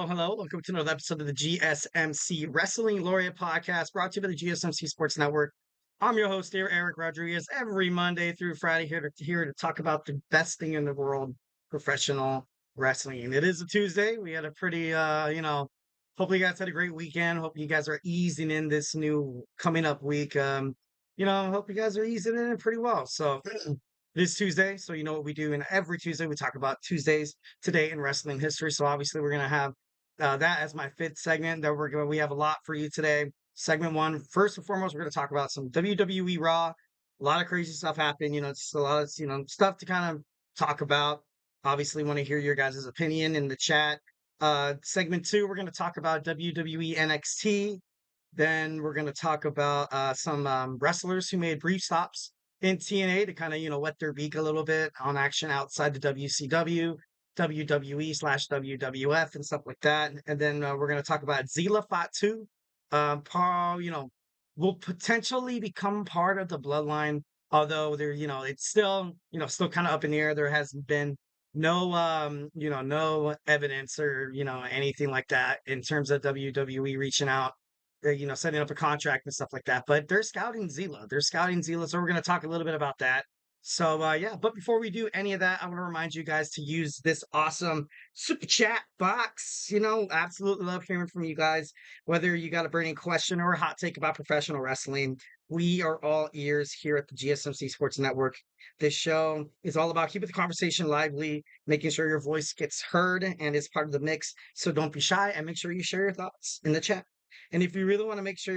Hello, hello. Welcome to another episode of the GSMC Wrestling Laureate Podcast, brought to you by the GSMC Sports Network. I'm your host here, Eric Rodriguez, every Monday through Friday here to talk about the best thing in the world, professional wrestling. It is a Tuesday. We had a pretty, hopefully you guys had a great weekend. Hope you guys are easing in this new coming up week. Hope you guys are easing in it pretty well. So this Tuesday, so you know what we do, and every Tuesday we talk about Tuesdays today in wrestling history. So obviously we're gonna have that as my fifth segment. That we have a lot for you today. Segment one, first and foremost, we're gonna talk about some WWE Raw. A lot of crazy stuff happened. It's a lot of stuff to kind of talk about. Obviously, want to hear your guys' opinion in the chat. Segment two, we're gonna talk about WWE NXT. Then we're going to talk about some wrestlers who made brief stops in TNA to kind of, wet their beak a little bit on action outside the WCW, WWE/WWF, and stuff like that. And then we're going to talk about Zilla Fatu, will potentially become part of the Bloodline, although it's still kind of up in the air. There hasn't been no evidence or, anything like that in terms of WWE reaching out, setting up a contract and stuff like that. But they're scouting Zila. They're scouting Zila. So we're going to talk a little bit about that. So, yeah. But before we do any of that, I want to remind you guys to use this awesome super chat box. Absolutely love hearing from you guys. Whether you got a burning question or a hot take about professional wrestling, we are all ears here at the GSMC Sports Network. This show is all about keeping the conversation lively, making sure your voice gets heard and is part of the mix. So don't be shy and make sure you share your thoughts in the chat. And if you really want to make sure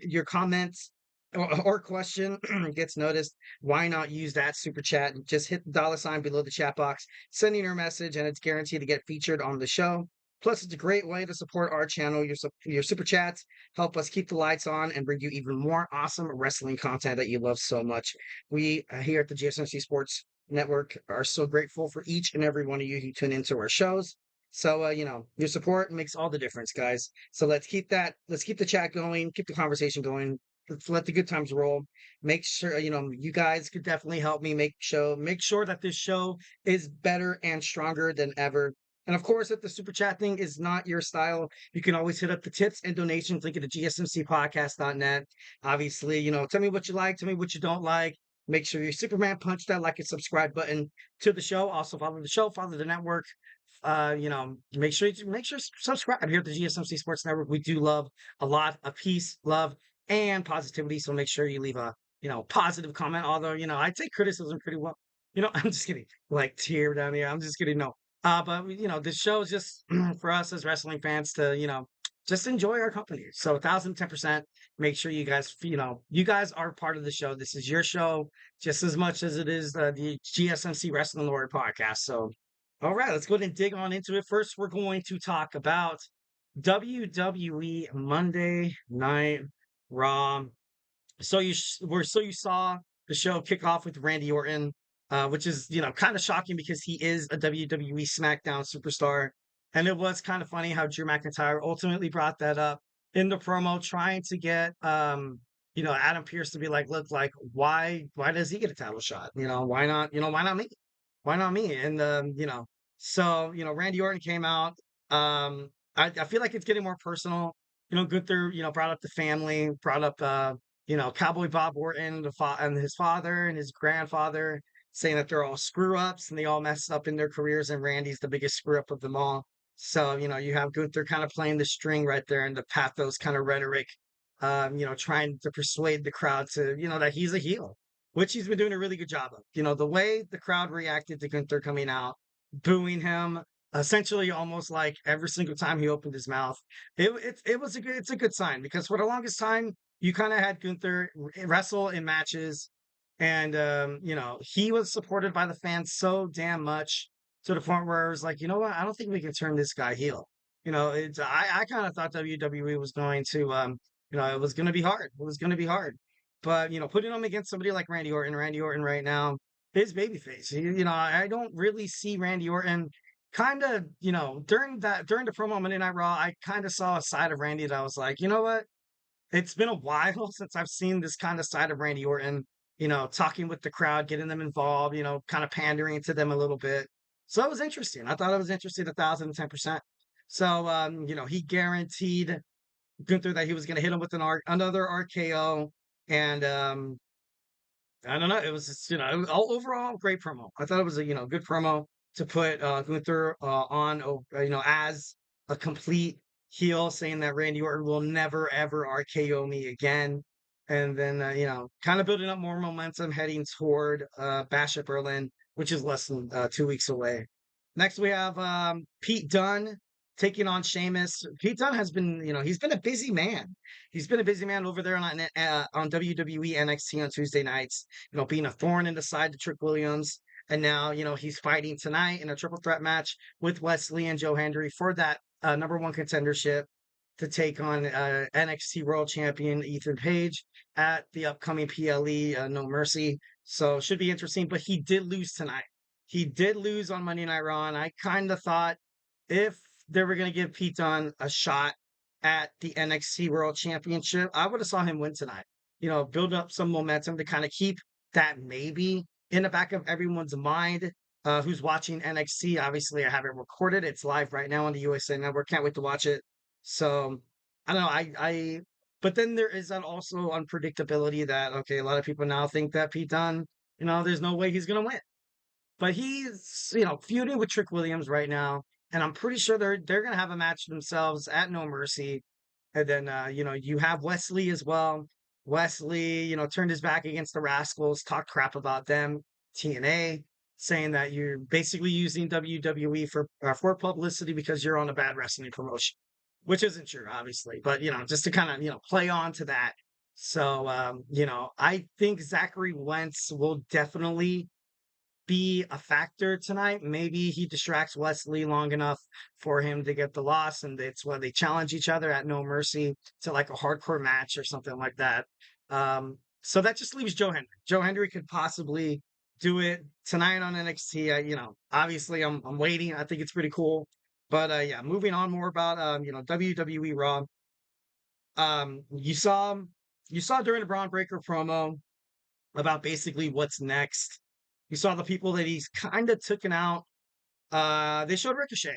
your comments or question gets noticed, why not use that super chat? Just hit the $ below the chat box, send in your message, and it's guaranteed to get featured on the show. Plus, it's a great way to support our channel. Your super chats help us keep the lights on and bring you even more awesome wrestling content that you love so much. We here at the GSMC Sports Network are so grateful for each and every one of you who tune into our shows. So, your support makes all the difference, guys. So let's keep the chat going, keep the conversation going. Let's let the good times roll. Make sure, you guys could definitely help me make sure that this show is better and stronger than ever. And of course, if the super chat thing is not your style, you can always hit up the tips and donations link at the gsmcpodcast.net. Obviously, tell me what you like, tell me what you don't like. Make sure you Superman punch that like and subscribe button to the show. Also follow the show, follow the network. Make sure subscribe here at the GSMC Sports Network. We do love a lot of peace, love, and positivity. So make sure you leave a positive comment. Although I take criticism pretty well. I'm just kidding. Like tear down here. I'm just kidding. No. But this show is just for us as wrestling fans to just enjoy our company. So 1,010%. Make sure you guys you guys are part of the show. This is your show just as much as it is the GSMC Wrestling Laureate Podcast. So. All right, let's go ahead and dig on into it. First, we're going to talk about WWE Monday Night Raw. So you saw the show kick off with Randy Orton, which is kind of shocking because he is a WWE SmackDown superstar, and it was kind of funny how Drew McIntyre ultimately brought that up in the promo, trying to get Adam Pearce to be like, look, like why does he get a title shot? Why not? Why not me? Why not me? And so Randy Orton came out. I feel like it's getting more personal. Gunther, brought up the family, brought up Cowboy Bob Orton, and his father and his grandfather, saying that they're all screw ups and they all messed up in their careers, and Randy's the biggest screw up of them all. So you have Gunther kind of playing the string right there in the pathos kind of rhetoric, trying to persuade the crowd to that he's a heel, which he's been doing a really good job of. The way the crowd reacted to Gunther coming out, booing him, essentially almost like every single time he opened his mouth. It's a good sign, because for the longest time you kind of had Gunther wrestle in matches, and he was supported by the fans so damn much to the point where it was like, what? I don't think we can turn this guy heel. I kind of thought WWE was going to it was going to be hard. It was going to be hard. But putting him against somebody like Randy Orton right now, his babyface. I don't really see Randy Orton. Kind of, during the promo Monday Night Raw, I kind of saw a side of Randy that I was like, you know what? It's been a while since I've seen this kind of side of Randy Orton. Talking with the crowd, getting them involved. Kind of pandering to them a little bit. So it was interesting. I thought it was interesting, 1,010%. So, he guaranteed Gunther that he was going to hit him with another RKO. And I don't know. It was just, overall great promo. I thought it was a, good promo to put Gunther on, as a complete heel, saying that Randy Orton will never, ever RKO me again. And then, kind of building up more momentum heading toward Bash at Berlin, which is less than 2 weeks away. Next, we have Pete Dunne taking on Sheamus. Pete Dunne has been, he's been a busy man. He's been a busy man over there on WWE NXT on Tuesday nights, being a thorn in the side to Trick Williams. And now, he's fighting tonight in a triple threat match with Wesley and Joe Hendry for that number one contendership to take on NXT World Champion Ethan Page at the upcoming PLE No Mercy. So should be interesting. But he did lose tonight. He did lose on Monday Night Raw, and I kind of thought if they were going to give Pete Dunne a shot at the NXT World Championship, I would have saw him win tonight. Build up some momentum to kind of keep that maybe in the back of everyone's mind who's watching NXT. Obviously, I have it recorded. It's live right now on the USA Network. Can't wait to watch it. So I don't know. But then there is that also unpredictability that, okay, a lot of people now think that Pete Dunne, there's no way he's going to win. But he's, feuding with Trick Williams right now, and I'm pretty sure they're gonna have a match themselves at No Mercy. And then you have Wesley as well. Wesley, turned his back against the Rascals, talked crap about them, TNA, saying that you're basically using WWE for publicity because you're on a bad wrestling promotion, which isn't true, obviously. But just to kind of play on to that. So I think Zachary Wentz will definitely be a factor tonight. Maybe he distracts Wesley long enough for him to get the loss, and it's why they challenge each other at No Mercy to like a hardcore match or something like that. So that just leaves Joe Hendry. Joe Hendry could possibly do it tonight on NXT. Obviously I'm waiting. I think it's pretty cool. But yeah, moving on more about WWE Raw. You saw during the Braun Breaker promo about basically what's next. You saw the people that he's kind of taken out. They showed Ricochet.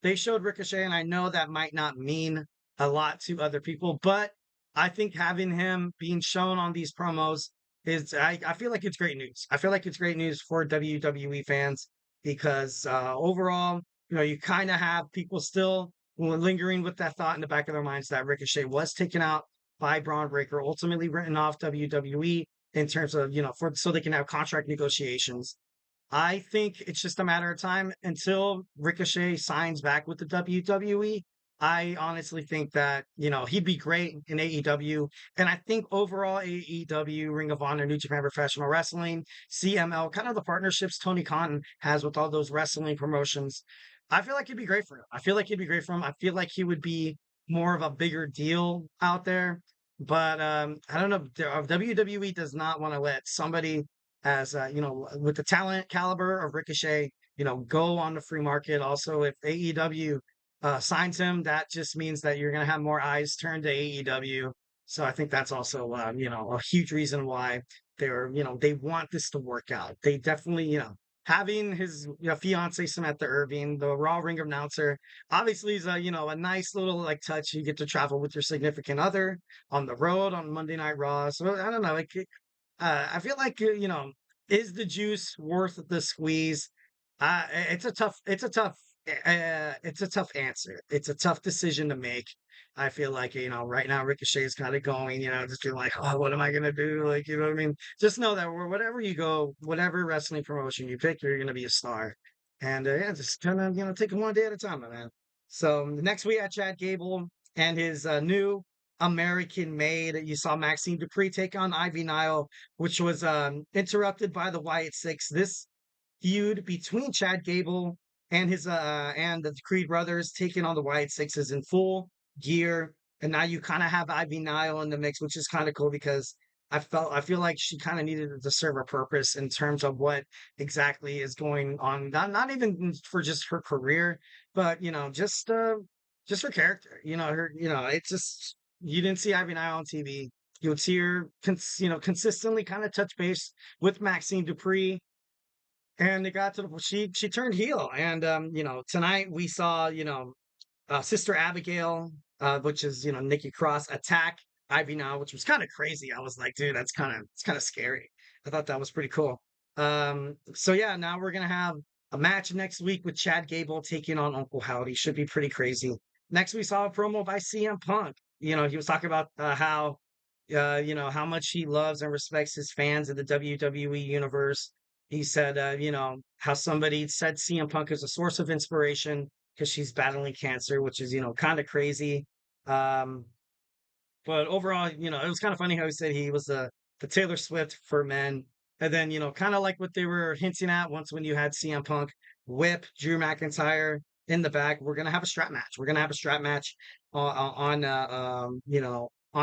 They showed Ricochet, and I know that might not mean a lot to other people, but I think having him being shown on these promos I feel like it's great news. I feel like it's great news for WWE fans because overall, you kind of have people still lingering with that thought in the back of their minds that Ricochet was taken out by Braun Breaker, ultimately written off WWE in terms of, so they can have contract negotiations. I think it's just a matter of time until Ricochet signs back with the WWE. I honestly think that, he'd be great in AEW. And I think overall AEW, Ring of Honor, New Japan Professional Wrestling, CML, kind of the partnerships Tony Khan has with all those wrestling promotions. I feel like it'd be great for him. I feel like it'd be great for him. I feel like he would be more of a bigger deal out there. But I don't know. WWE does not want to let somebody as with the talent caliber of Ricochet, go on the free market. Also, if AEW signs him, that just means that you're going to have more eyes turned to AEW. So I think that's also a huge reason why they want this to work out. They definitely having his fiance Samantha Irving, the Raw ring announcer, obviously is a nice little like touch. You get to travel with your significant other on the road on Monday Night Raw. So I don't know, I feel like is the juice worth the squeeze? It's a tough answer. It's a tough decision to make. I feel like right now Ricochet is kind of going, just being like, oh, what am I gonna do? Like, you know what I mean? Just know that whatever you go, whatever wrestling promotion you pick, you're gonna be a star. And yeah, just kind of take it one day at a time, my man. So next we had Chad Gable and his new American Made. You saw Maxine Dupree take on Ivy Nile, which was interrupted by the Wyatt Sicks. This feud between Chad Gable and his and the Creed brothers taking on the Wyatt Sixes in full gear. And now you kind of have Ivy Nile in the mix, which is kind of cool because I feel like she kind of needed to serve a purpose in terms of what exactly is going on. Not even for just her career, but just her character. It's just you didn't see Ivy Nile on TV. You would see her, consistently kind of touch base with Maxine Dupree, and it got to the she turned heel, and tonight we saw Sister Abigail, which is, Nikki Cross, attack Ivy Now, which was kind of crazy. I was like, dude, it's kind of scary. I thought that was pretty cool. So yeah, now we're gonna have a match next week with Chad Gable taking on Uncle Howdy. Should be pretty crazy. Next, we saw a promo by CM Punk. He was talking about how, how much he loves and respects his fans in the WWE universe. He said, how somebody said CM Punk is a source of inspiration because she's battling cancer, which is, kind of crazy. But overall, it was kind of funny how he said he was the Taylor Swift for men. And then, kind of like what they were hinting at once when you had CM Punk whip Drew McIntyre in the back. We're going to have a strap match. We're going to have a strap match on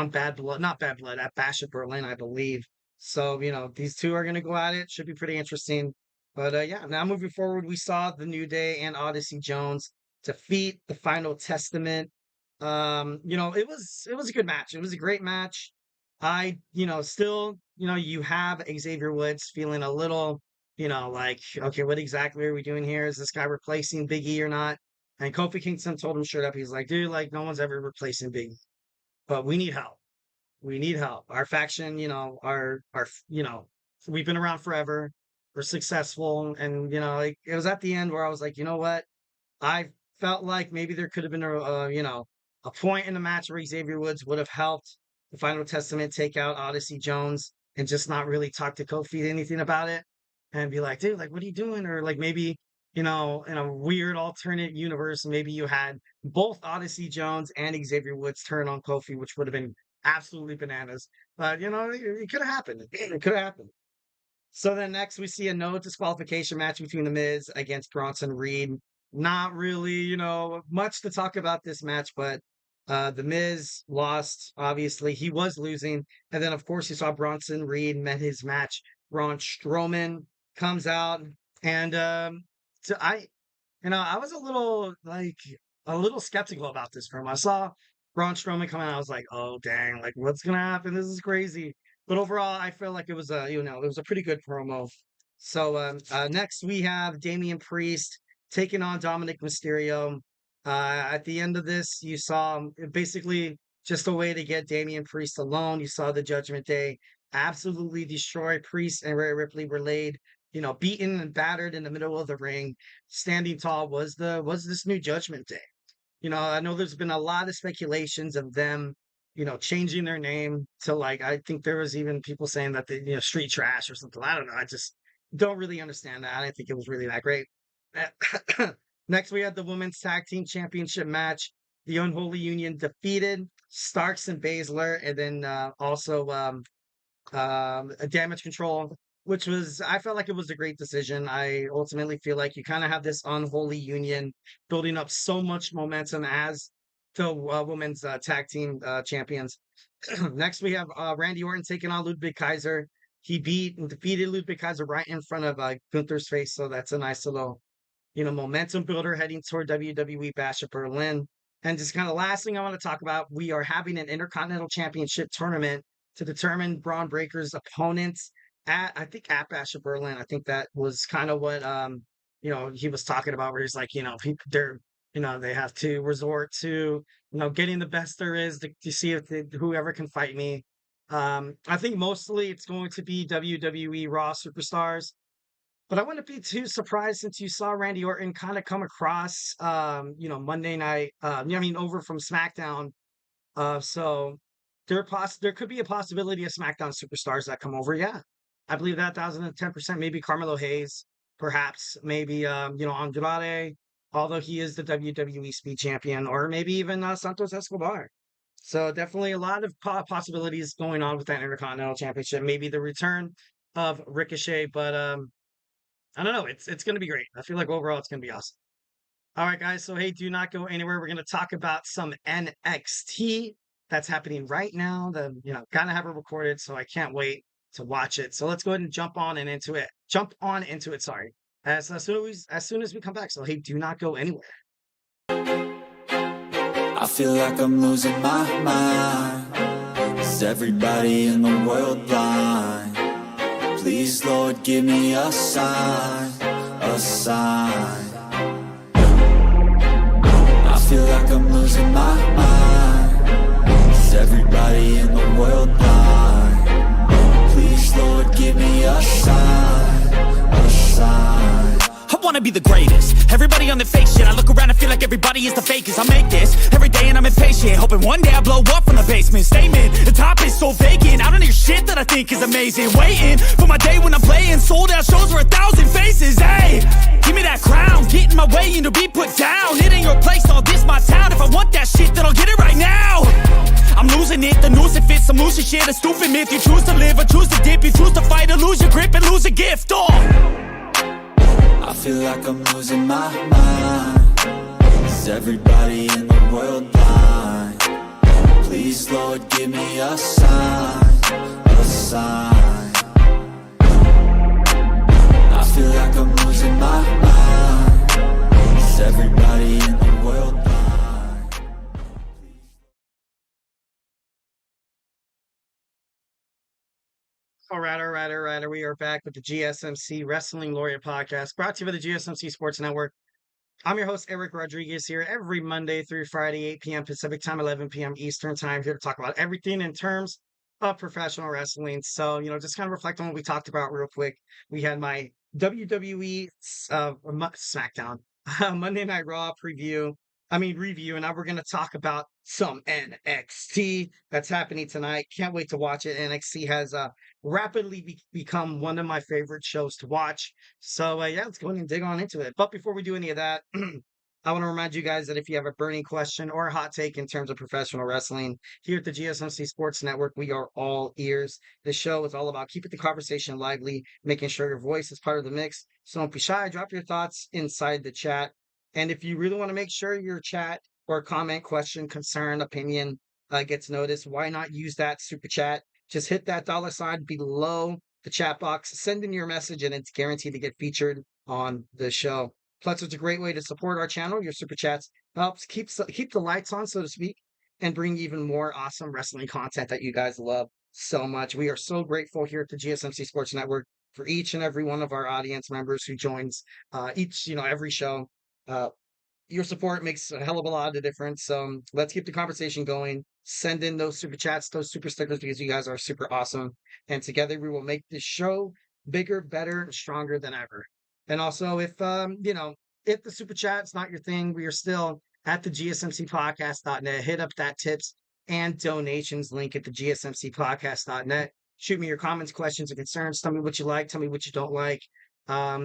Bad Blood, not Bad Blood, at Bash at Berlin, I believe. So, these two are going to go at it. Should be pretty interesting. But yeah, now moving forward, we saw the New Day and Odyssey Jones defeat the Final Testament. It was a good match. It was a great match. Still, you have Xavier Woods feeling a little, like, okay, what exactly are we doing here? Is this guy replacing Big E or not? And Kofi Kingston told him straight up, he's like, dude, like, no one's ever replacing Big E, but we need help. We need help. Our faction, we've been around forever. We're successful. And, like, it was at the end where I was like, you know what? I felt like maybe there could have been a point in the match where Xavier Woods would have helped the Final Testament take out Odyssey Jones and just not really talk to Kofi anything about it and be like, dude, like, what are you doing? Or like maybe, in a weird alternate universe, maybe you had both Odyssey Jones and Xavier Woods turn on Kofi, which would have been absolutely bananas. But, it could have happened. It could have happened. So then next we see a no disqualification match between The Miz against Bronson Reed. Not really, much to talk about this match, but The Miz lost. Obviously, he was losing. And then, of course, you saw Bronson Reed met his match. Braun Strowman comes out. And I was a little skeptical about this promo. I saw Braun Strowman come out. I was like, oh, dang, like, what's going to happen? This is crazy. But overall, I feel like it was a pretty good promo. So next we have Damian Priest taking on Dominic Mysterio. At the end of this, you saw basically just a way to get Damian Priest alone. You saw the Judgment Day absolutely destroy Priest, and Rhea Ripley were laid, beaten and battered in the middle of the ring. Standing tall was this new Judgment Day. I know there's been a lot of speculations of them, changing their name to, like, I think there was even people saying that they, street trash or something. I don't know. I just don't really understand that. I didn't think it was really that great. Next, we had the Women's Tag Team Championship match. The Unholy Union defeated Starks and Baszler, and then also a Damage Control, which I felt like it was a great decision. I ultimately feel like you kind of have this Unholy Union building up so much momentum as the Women's Tag Team Champions. Next, we have Randy Orton taking on Ludwig Kaiser. He beat and defeated Ludwig Kaiser right in front of Gunther's face, so that's a nice little momentum builder heading toward WWE Bash at Berlin. And just kind of last thing I want to talk about, we are having an Intercontinental Championship tournament to determine Braun Breaker's opponents at Bash at Berlin. I think that was kind of what he was talking about, where he's like, they have to resort to getting the best there is to see if whoever can fight me. I think mostly it's going to be WWE Raw superstars. But I wouldn't be too surprised since you saw Randy Orton kind of come across, Monday night, over from SmackDown. So there could be a possibility of SmackDown superstars that come over. Yeah, I believe that 1,010%. Maybe Carmelo Hayes, perhaps. Maybe, Andrade, although he is the WWE Speed Champion, or maybe even Santos Escobar. So definitely a lot of possibilities going on with that Intercontinental Championship. Maybe the return of Ricochet, but I don't know. It's going to be great. I feel like overall it's going to be awesome. All right, guys. So, hey, do not go anywhere. We're going to talk about some NXT that's happening right now. Kind of have it recorded, so I can't wait to watch it. So let's go ahead and jump on into it. Sorry. As soon as we come back. So, hey, do not go anywhere. I feel like I'm losing my mind. Is everybody in the world blind? Please, Lord, give me a sign, a sign. I feel like I'm losing my mind. Is everybody in the world blind? Please, Lord, give me a sign, a sign. I wanna be the greatest. Everybody on the fake shit. I look around and feel like everybody is the fakest. I make this every day and I'm impatient, hoping one day I blow up from the basement. Statement, the top is so vacant. I don't hear shit that I think is amazing. Waiting for my day when I'm playing sold out shows for 1,000 faces. Hey, give me that crown, get in my way and to be put down. It ain't your place, all this my town. If I want that shit, then I'll get it right now. I'm losing it, the noose it fits. I'm losing shit, a stupid myth. You choose to live or choose to dip. You choose to fight or lose your grip and lose a gift. I feel like I'm losing my mind. Is everybody in the world blind? Please, Lord, give me a sign, a sign. I feel like I'm losing my mind. Is everybody in the world blind? All right. We are back with the GSMC Wrestling Laureate Podcast, brought to you by the GSMC Sports Network. I'm your host, Eric Rodriguez, here every Monday through Friday, 8 p.m. Pacific time, 11 p.m. Eastern time, here to talk about everything in terms of professional wrestling. So, just kind of reflect on what we talked about real quick. We had my WWE SmackDown Monday Night Raw review, and now we're going to talk about some NXT that's happening tonight. Can't wait to watch it. NXT has rapidly become one of my favorite shows to watch. So, let's go ahead and dig on into it. But before we do any of that, I want to remind you guys that if you have a burning question or a hot take in terms of professional wrestling, here at the GSMC Sports Network, we are all ears. This show is all about keeping the conversation lively, making sure your voice is part of the mix. So don't be shy. Drop your thoughts inside the chat. And if you really want to make sure your chat or comment, question, concern, opinion gets noticed, why not use that super chat? Just hit that $sign below the chat box, send in your message, and it's guaranteed to get featured on the show. Plus, it's a great way to support our channel. Your super chats helps keep the lights on, so to speak, and bring even more awesome wrestling content that you guys love so much. We are so grateful here at the GSMC Sports Network for each and every one of our audience members who joins every show. Your support makes a hell of a lot of difference. So let's keep the conversation going. Send in those super chats, those super stickers, because you guys are super awesome. And together we will make this show bigger, better, and stronger than ever. And also, if if the super chat's not your thing, we are still at the gsmcpodcast.net. Hit up that tips and donations link at the gsmcpodcast.net. Shoot me your comments, questions, and concerns. Tell me what you like. Tell me what you don't like.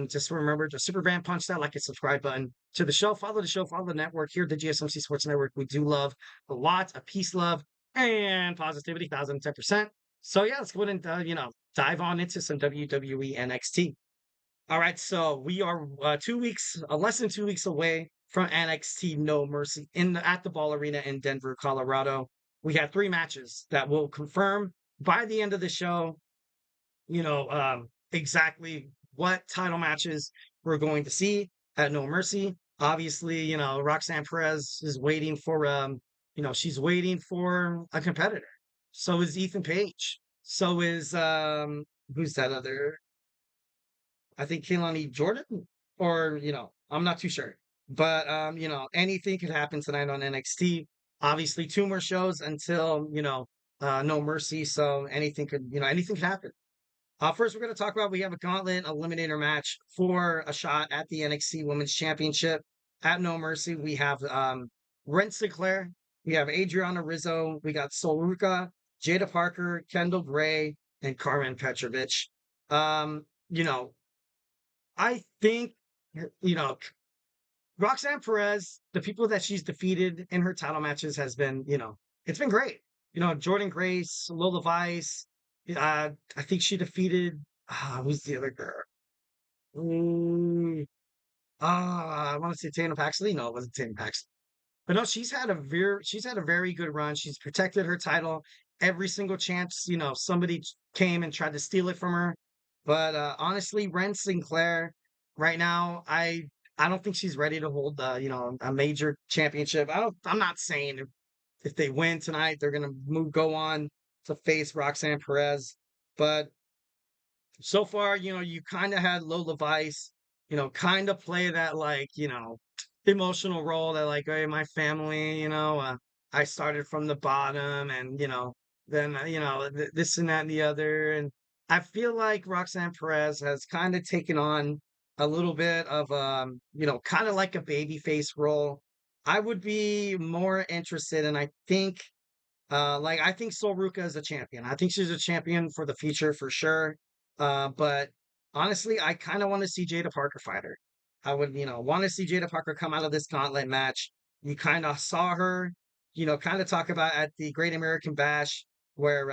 Just remember to super band punch that like and subscribe button to the show. Follow the show, follow the network here at the GSMC Sports Network. We do love a lot of peace, love, and positivity, 1,010%. So let's go ahead and dive on into some WWE NXT. All right, so we are less than 2 weeks away from NXT No Mercy at the Ball Arena in Denver, Colorado. We have 3 matches that will confirm by the end of the show, exactly what title matches we're going to see at No Mercy. Obviously, Roxanne Perez is waiting for she's waiting for a competitor. So is Ethan Page. So is who's that other? I think Kehlani Jordan, or I'm not too sure. But anything could happen tonight on NXT. Obviously, 2 more shows until No Mercy. So anything could happen. First, we're going to talk about we have a Gauntlet Eliminator match for a shot at the NXT Women's Championship at No Mercy. We have Ren Sinclair, we have Adriana Rizzo, we got Soruka, Jada Parker, Kendall Gray, and Carmen Petrovich. I think Roxanne Perez, the people that she's defeated in her title matches has been it's been great. Jordan Grace, Lola Vice. I think she defeated who's the other girl? I want to say Tana Paxley. No, it wasn't Tana Paxley. But no, she's had a very good run. She's protected her title every single chance. Somebody came and tried to steal it from her. But honestly, Ren Sinclair right now, I don't think she's ready to hold a major championship. I'm not saying if they win tonight, they're gonna go on to face Roxanne Perez. But so far, you kind of had Lola Vice, kind of play that emotional role that like, hey, my family, I started from the bottom, and then this and that and the other, and I feel like Roxanne Perez has kind of taken on a little bit of kind of like a babyface role. I would be more interested, and I think I think Sol Ruca is a champion. I think she's a champion for the future for sure. But honestly, I kind of want to see Jada Parker fight her. I would, want to see Jada Parker come out of this gauntlet match. You kind of saw her, kind of talk about at the Great American Bash where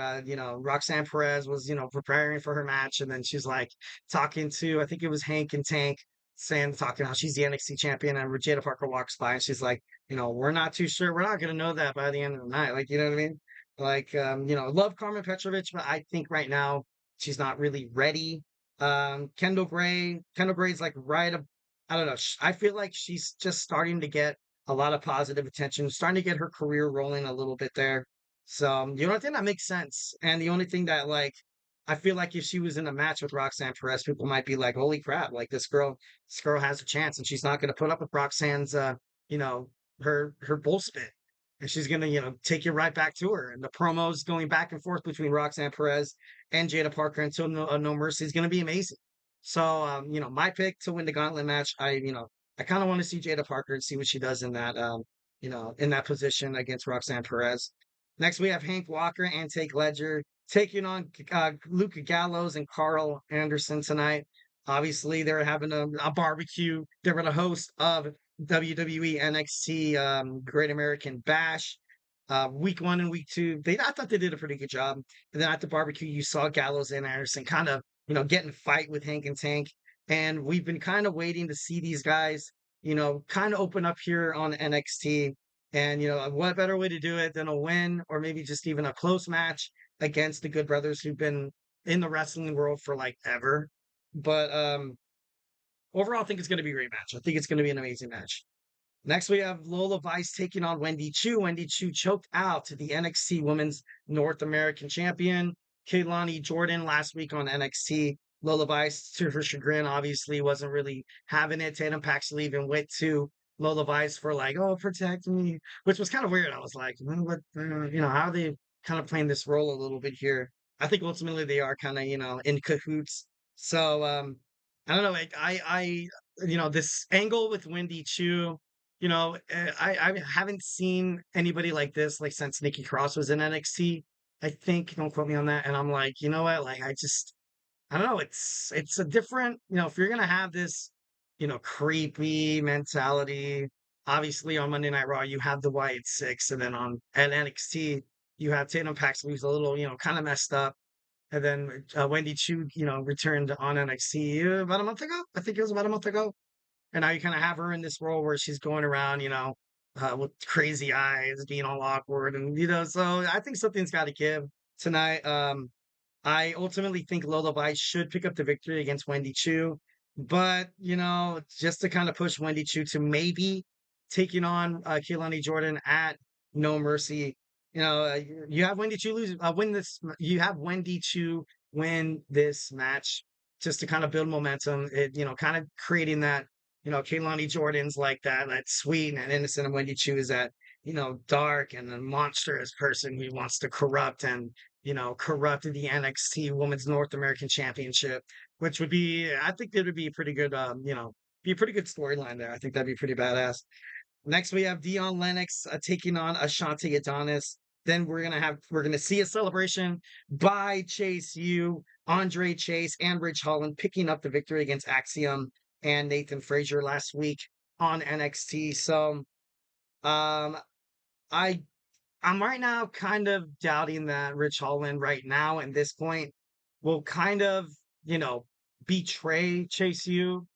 Roxanne Perez was, preparing for her match, and then she's like talking to, I think it was Hank and Tank, saying talking how she's the NXT champion, and Jada Parker walks by and she's like, we're not too sure. We're not going to know that by the end of the night. Like, you know what I mean? Like, love Carmen Petrovich, but I think right now she's not really ready. Kendall Gray's like I don't know. I feel like she's just starting to get a lot of positive attention, starting to get her career rolling a little bit there. So, I think that makes sense. And the only thing that I feel like if she was in a match with Roxanne Perez, people might be like, "Holy crap! Like this girl has a chance, and she's not going to put up with Roxanne's, you know, her bullspit, and she's gonna take you right back to her." And the promos going back and forth between Roxanne Perez and Jada Parker until No Mercy is gonna be amazing. So my pick to win the gauntlet match, I kind of want to see Jada Parker and see what she does in that in that position against Roxanne Perez. Next we have Hank Walker and Take Ledger taking on Luca Gallows and Carl Anderson tonight. Obviously, they're having a barbecue. They're the host of WWE NXT Great American Bash. Week 1 and week 2, I thought they did a pretty good job. And then at the barbecue, you saw Gallows and Anderson kind of, getting fight with Hank and Tank. And we've been kind of waiting to see these guys, kind of open up here on NXT. And, what better way to do it than a win or maybe just even a close match against the Good Brothers who've been in the wrestling world for like ever. But overall, I think it's going to be a great match. I think it's going to be an amazing match. Next, we have Lola Vice taking on Wendy Chu. Wendy Chu choked out to the NXT Women's North American Champion, Kaylani Jordan, last week on NXT. Lola Vice, to her chagrin, obviously wasn't really having it. Tatum Paxley even went to Lola Vice for like, "Oh, protect me," which was kind of weird. I was like, what, how are they kind of playing this role a little bit here? I think ultimately they are kind of, in cahoots. So, I don't know. Like, this angle with Wendy Chu, I haven't seen anybody like this like since Nikki Cross was in NXT. I think, don't quote me on that. And I'm like, you know what? Like, I don't know. It's a different, if you're gonna have this, creepy mentality. Obviously, on Monday Night Raw, you have the Wyatt Sicks, and then at NXT, you have Tatum Paxley, who's a little, kind of messed up. And then Wendy Chu, returned on NXT about a month ago. I think it was about a month ago. And now you kind of have her in this role where she's going around, with crazy eyes, being all awkward, and so I think something's got to give tonight. I ultimately think Lola Vice should pick up the victory against Wendy Chu, but just to kind of push Wendy Chu to maybe taking on Kehlani Jordan at No Mercy. You have Wendy Chu win this. You have Wendy Chu win this match just to kind of build momentum. It kind of creating that. Kehlani Jordan's like that sweet and innocent, and Wendy Chu is that dark and a monstrous person who wants to corrupt and corrupted the NXT Women's North American Championship, which would be, I think it would be a pretty good, be a pretty good storyline there. I think that'd be pretty badass. Next, we have Dion Lennox taking on Ashante Adonis. Then we're gonna see a celebration by Chase U, Andre Chase, and Ridge Holland picking up the victory against Axiom and Nathan Frazier last week on NXT. So, um, I I'm right now kind of doubting that Rich Holland right now at this point will kind of, betray Chase U.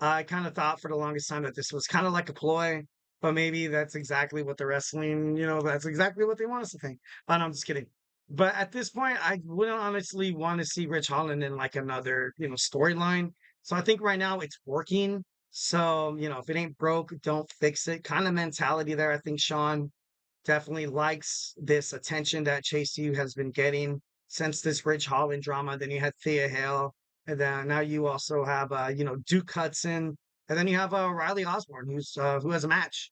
I kind of thought for the longest time that this was kind of like a ploy, but maybe that's exactly what the wrestling, that's exactly what they want us to think. But I'm just kidding. But at this point, I wouldn't honestly want to see Rich Holland in like another, storyline. So I think right now it's working. So, if it ain't broke, don't fix it kind of mentality there. I think Sean definitely likes this attention that Chase U has been getting since this Ridge Holland drama. Then you had Thea Hale, and then now you also have Duke Hudson And then you have Riley Osborne, who has a match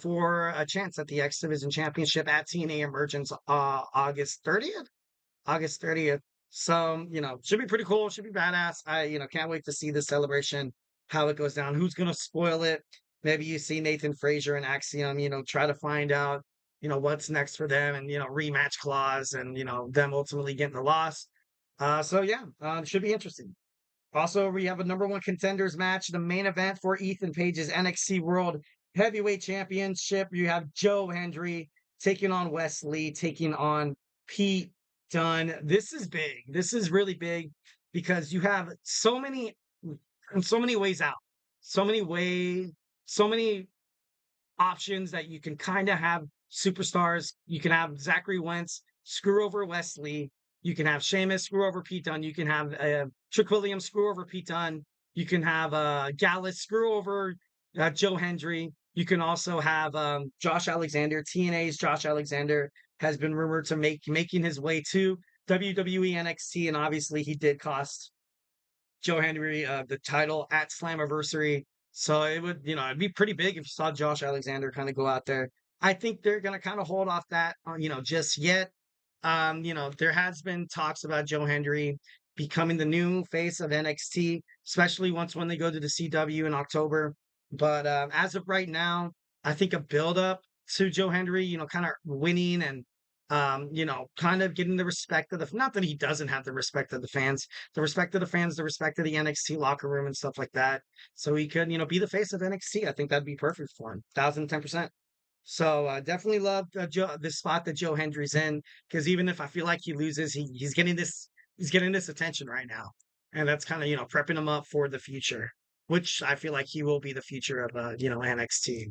for a chance at the X Division Championship at TNA Emergence August 30th. August 30th. So, should be pretty cool. Should be badass. Can't wait to see this celebration, how it goes down. Who's going to spoil it? Maybe you see Nathan Frazier and Axiom, try to find out, what's next for them and, rematch clause and, them ultimately getting the loss. Should be interesting. Also, we have a number one contenders match, the main event for Ethan Page's NXT World Heavyweight Championship. You have Joe Hendry taking on Wesley, taking on Pete Dunne. This is big. This is really big because you have so many ways out, so many options that you can kind of have superstars. You can have Zachary Wentz screw over Wesley. You can have Sheamus screw over Pete Dunne. You can have Trick Williams screw over Pete Dunne. You can have Gallus screw over Joe Hendry. You can also have Josh Alexander. TNA's Josh Alexander has been rumored to making his way to WWE NXT, and obviously he did cost Joe Hendry the title at Slammiversary. So it would, it'd be pretty big if you saw Josh Alexander kind of go out there. I think they're going to kind of hold off that, just yet. There has been talks about Joe Hendry becoming the new face of NXT, especially when they go to the CW in October. But as of right now, I think a build up to Joe Hendry, kind of winning and kind of getting the respect of not that he doesn't have the respect of the fans, the respect of the fans, the respect of the NXT locker room and stuff like that. So he could, be the face of NXT. I think that'd be perfect for him. 1,010%. So definitely love this spot that Joe Hendry's in, because even if I feel like he loses, he's getting this attention right now, and that's kind of prepping him up for the future, which I feel like he will be the future of NXT.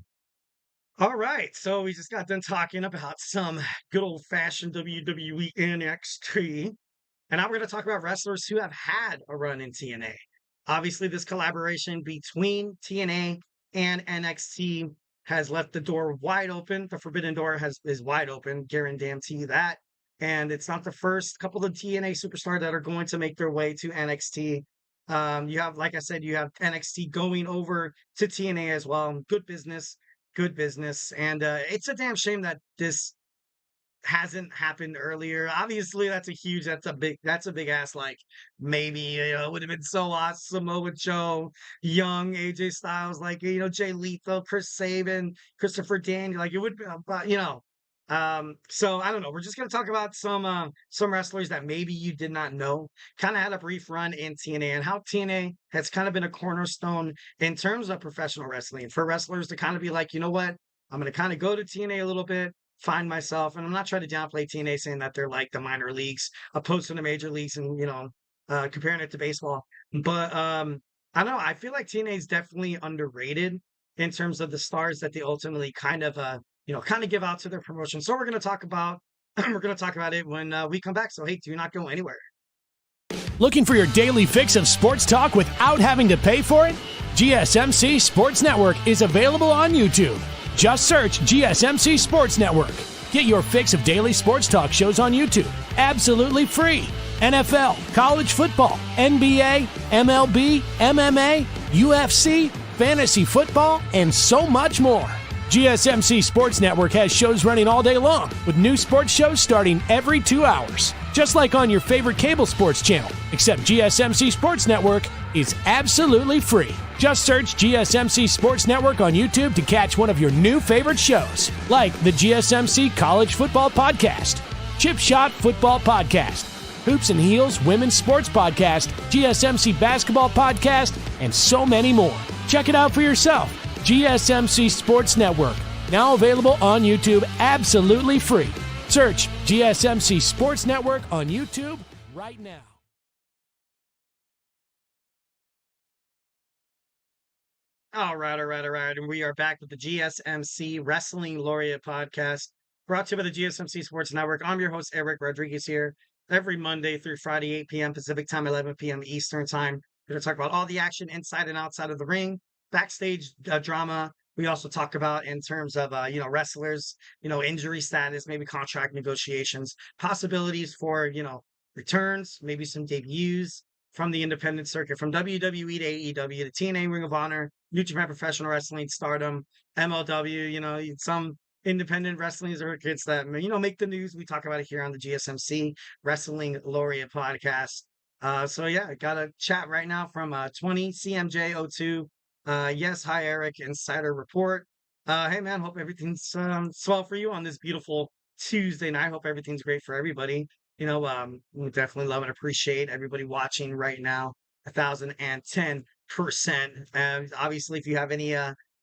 All right, so we just got done talking about some good old fashioned WWE NXT, and now we're going to talk about wrestlers who have had a run in TNA. Obviously, this collaboration between TNA and NXT has left the door wide open. The forbidden door is wide open, guarantee that. And it's not the first couple of TNA superstars that are going to make their way to NXT. You have, like I said, you have NXT going over to TNA as well. Good business. And it's a damn shame that this hasn't happened earlier. Obviously, that's a big ass, like, maybe, it would have been so awesome. Samoa Joe, Young, AJ Styles, like, Jay Lethal, Chris Sabin, Christopher Daniel, like, it would be, but, so I don't know. We're just going to talk about some wrestlers that maybe you did not know, kind of had a brief run in TNA, and how TNA has kind of been a cornerstone in terms of professional wrestling for wrestlers to kind of be like, you know what, I'm going to kind of go to TNA a little bit, find myself. And I'm not trying to downplay TNA, saying that they're like the minor leagues opposed to the major leagues and, comparing it to baseball. But I don't know. I feel like TNA is definitely underrated in terms of the stars that they ultimately kind of give out to their promotion. So we're going to talk about it when we come back. So, hey, do not go anywhere. Looking for your daily fix of sports talk without having to pay for it? GSMC Sports Network is available on YouTube. Just search GSMC Sports Network. Get your fix of daily sports talk shows on YouTube, absolutely free. NFL, college football, NBA, MLB, MMA, UFC, fantasy football, and so much more. GSMC Sports Network has shows running all day long, with new sports shows starting every 2 hours. Just like on your favorite cable sports channel, except GSMC Sports Network is absolutely free. Just search GSMC Sports Network on YouTube to catch one of your new favorite shows, like the GSMC College Football Podcast, Chip Shot Football Podcast, Hoops and Heels Women's Sports Podcast, GSMC Basketball Podcast, and so many more. Check it out for yourself. GSMC Sports Network, now available on YouTube absolutely free. Search GSMC Sports Network on YouTube right now. All right. And we are back with the GSMC Wrestling Laureate Podcast, brought to you by the GSMC Sports Network. I'm your host, Eric Rodriguez, here every Monday through Friday, 8 p.m. Pacific time, 11 p.m. Eastern time. We're going to talk about all the action inside and outside of the ring, backstage drama. We also talk about in terms of, wrestlers, injury status, maybe contract negotiations, possibilities for, returns, maybe some debuts, from the independent circuit, from WWE to AEW to TNA, Ring of Honor, New Japan Professional Wrestling, Stardom, MLW, some independent wrestling circuits that, make the news. We talk about it here on the GSMC Wrestling Laureate Podcast. So yeah, I got a chat right now from 20 CMJ02. Yes, hi Eric, Insider Report. Hey man, hope everything's swell for you on this beautiful Tuesday night. Hope everything's great for everybody. We definitely love and appreciate everybody watching right now. 1,010%. Obviously, if you have any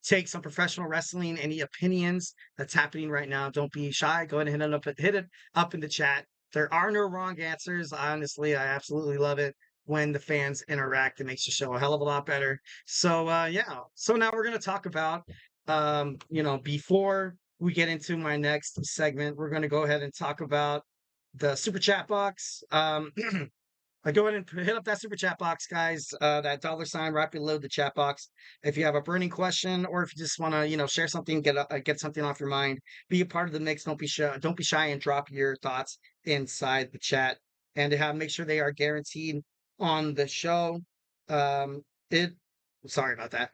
takes on professional wrestling, any opinions that's happening right now, don't be shy. Go ahead and hit it up in the chat. There are no wrong answers. Honestly, I absolutely love it when the fans interact. It makes the show a hell of a lot better. So yeah. So now we're gonna talk about before we get into my next segment, we're gonna go ahead and talk about the super chat box. Go ahead and hit up that super chat box, guys. That $ right below the chat box. If you have a burning question, or if you just want to, share something, get something off your mind, be a part of the mix. Don't be shy. Don't be shy and drop your thoughts inside the chat. And to make sure they are guaranteed on the show. Sorry about that.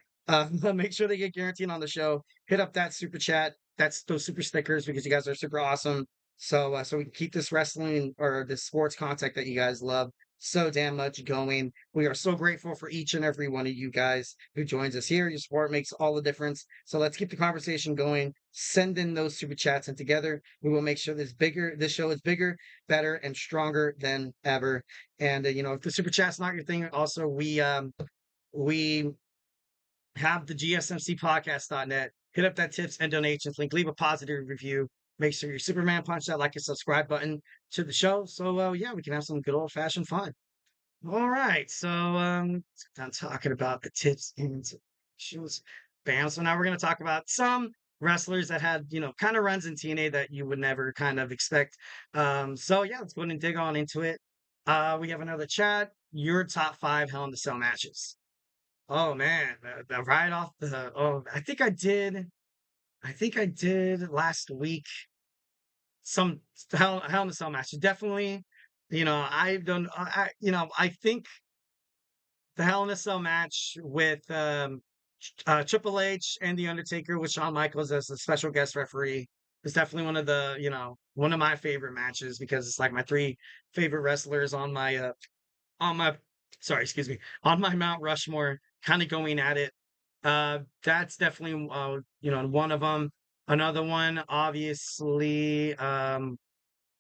Make sure they get guaranteed on the show. Hit up that super chat. That's those super stickers because you guys are super awesome. So we can keep this wrestling or this sports content that you guys love so damn much going. We are so grateful for each and every one of you guys who joins us here. Your support makes all the difference. So let's keep the conversation going. Send in those super chats, and together we will make sure this show is bigger, better, and stronger than ever. And if the super chat's not your thing, also we have the GSMCpodcast.net. Hit up that tips and donations link. Leave a positive review. Make sure you Superman punch that like and subscribe button to the show. So yeah, we can have some good old fashioned fun. All right. So done talking about the tips and shows. Bam. So now we're gonna talk about some wrestlers that had, kind of runs in TNA that you would never kind of expect. So yeah, let's go ahead and dig on into it. We have another chat. Your top 5 Hell in the Cell matches. Oh man, right off I think I did last week some Hell in a Cell matches. Definitely, I don't, I think the Hell in a Cell match with Triple H and The Undertaker with Shawn Michaels as a special guest referee is definitely one of my favorite matches because it's like my 3 favorite wrestlers on my sorry, excuse me, on my Mount Rushmore, kind of going at it. That's definitely one of them. Another one, obviously,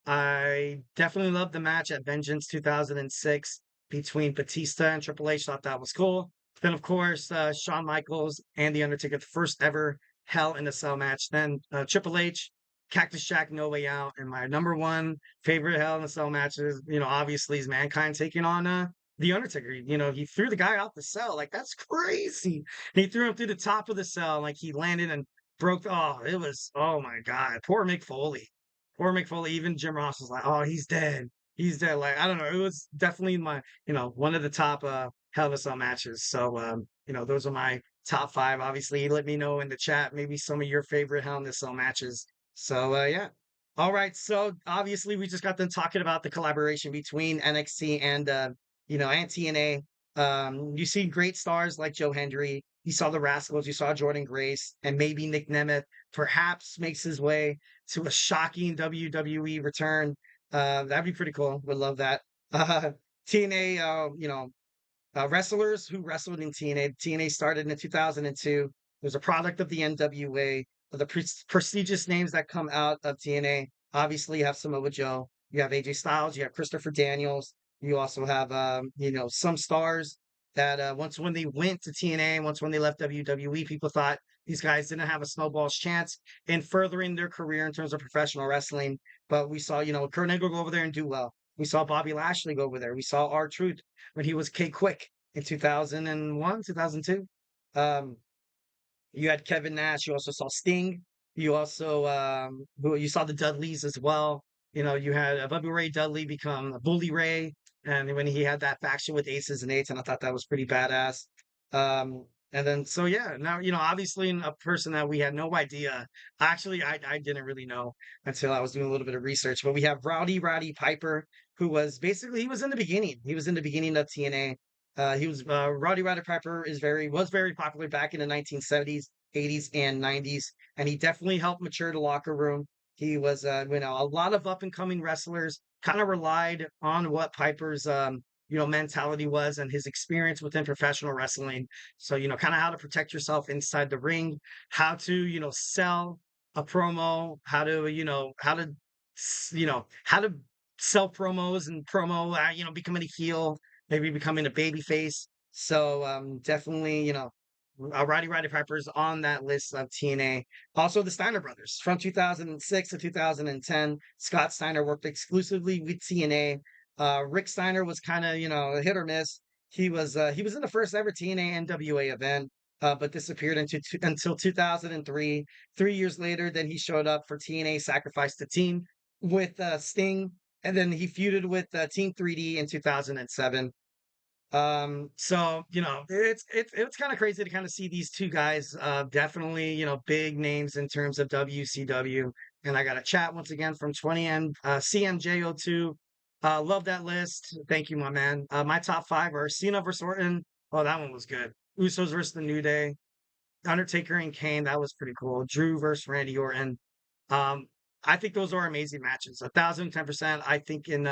I definitely loved the match at Vengeance 2006 between Batista and Triple H. Thought that was cool. Then, of course, Shawn Michaels and The Undertaker, the first ever Hell in a Cell match. Then Triple H, Cactus Jack, No Way Out, and my number 1 favorite Hell in a Cell matches, obviously is Mankind taking on The Undertaker. He threw the guy out the cell. Like, that's crazy. And he threw him through the top of the cell. Like, he landed and broke. Oh my God. Poor Mick Foley. Poor Mick Foley. Even Jim Ross was like, oh, he's dead. He's dead. Like, I don't know. It was definitely one of the top Hell in a Cell matches. So, those are my top 5. Obviously, let me know in the chat maybe some of your favorite Hell in a Cell matches. So, yeah. All right. So, obviously, we just got done talking about the collaboration between NXT and and TNA. You see great stars like Joe Hendry. You saw the Rascals. You saw Jordan Grace, and maybe Nick Nemeth perhaps makes his way to a shocking WWE return. That'd be pretty cool. Would love that. TNA, wrestlers who wrestled in TNA. TNA started in 2002. It was a product of the NWA. The prestigious names that come out of TNA. Obviously, you have Samoa Joe. You have AJ Styles. You have Christopher Daniels. You also have, some stars that once when they went to TNA, once when they left WWE, people thought these guys didn't have a snowball's chance in furthering their career in terms of professional wrestling. But we saw, Kurt Angle go over there and do well. We saw Bobby Lashley go over there. We saw R-Truth when he was K-Quick in 2001, 2002. You had Kevin Nash. You also saw Sting. You also you saw the Dudleys as well. You had Bubby Ray Dudley become Bully Ray, and when he had that faction with Aces and Eights, and I thought that was pretty badass. And then, so yeah, now, obviously a person that we had no idea. Actually, I didn't really know until I was doing a little bit of research. But we have Roddy Piper, who was basically, he was in the beginning. He was in the beginning of TNA. Roddy Piper was very popular back in the 1970s, 80s, and 90s, and he definitely helped mature the locker room. He was, a lot of up and coming wrestlers kind of relied on what Piper's mentality was and his experience within professional wrestling. So, kind of how to protect yourself inside the ring, how to, sell a promo, how to sell promos and becoming a heel, maybe becoming a baby face. So, definitely, Roddy Piper's on that list of TNA. Also, the Steiner brothers from 2006 to 2010. Scott Steiner worked exclusively with TNA. Rick Steiner was kind of, hit or miss. He was in the first ever TNA NWA event, but disappeared until 2003. 3 years later, then he showed up for TNA Sacrifice the Team with Sting, and then he feuded with Team 3D in 2007. So, it's kind of crazy to kind of see these two guys, definitely, big names in terms of WCW. And I got a chat once again from 20M, CMJ02. Love that list. Thank you, my man. My top five are Cena versus Orton. Oh, that one was good. Usos versus the New Day. Undertaker and Kane. That was pretty cool. Drew versus Randy Orton. Um, I think those are amazing matches. 1,010%. I think in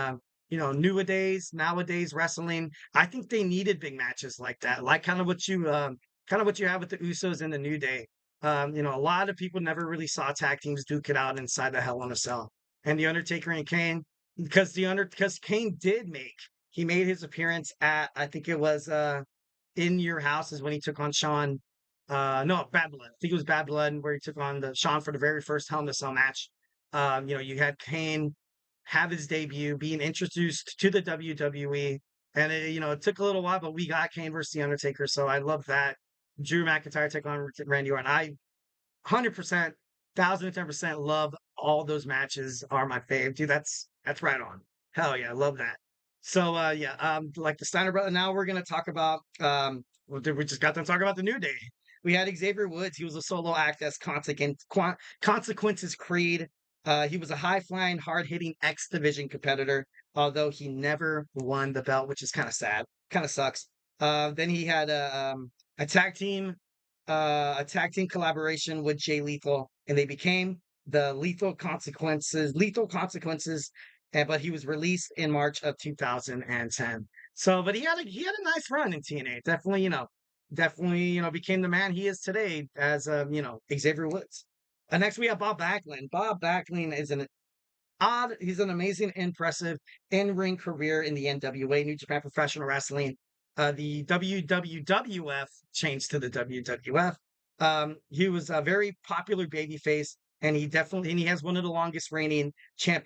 nowadays wrestling, I think they needed big matches like that, like kind of what you have with the Usos and the New Day. A lot of people never really saw tag teams duke it out inside the Hell in a Cell, and the Undertaker and Kane, because Kane he made his appearance at, I think it was In Your House is when he took on Shawn. No, Bad Blood. I think it was Bad Blood where he took on the Shawn for the very first Hell in a Cell match. You had Kane have his debut, being introduced to the WWE. And it took a little while, but we got Kane versus The Undertaker. So I love that. Drew McIntyre took on Randy Orton. I 100%, 1,010% love all those matches are my fave. Dude, that's right on. Hell yeah, I love that. So like the Steiner brother, now we're gonna talk about we just got done talking about the New Day. We had Xavier Woods. He was a solo act as Consequences Creed. He was a high-flying, hard-hitting X Division competitor, although he never won the belt, which is kind of sad. Kind of sucks. Then he had a tag team collaboration with Jay Lethal, and they became the Lethal Consequences. But he was released in March of 2010. So, but he had a nice run in TNA. Definitely, became the man he is today as Xavier Woods. Next, we have Bob Backlund. Bob Backlund is he's an amazing, impressive in-ring career in the NWA, New Japan Professional Wrestling. The WWF changed to the WWF. He was a very popular babyface, and he has one of the longest reigning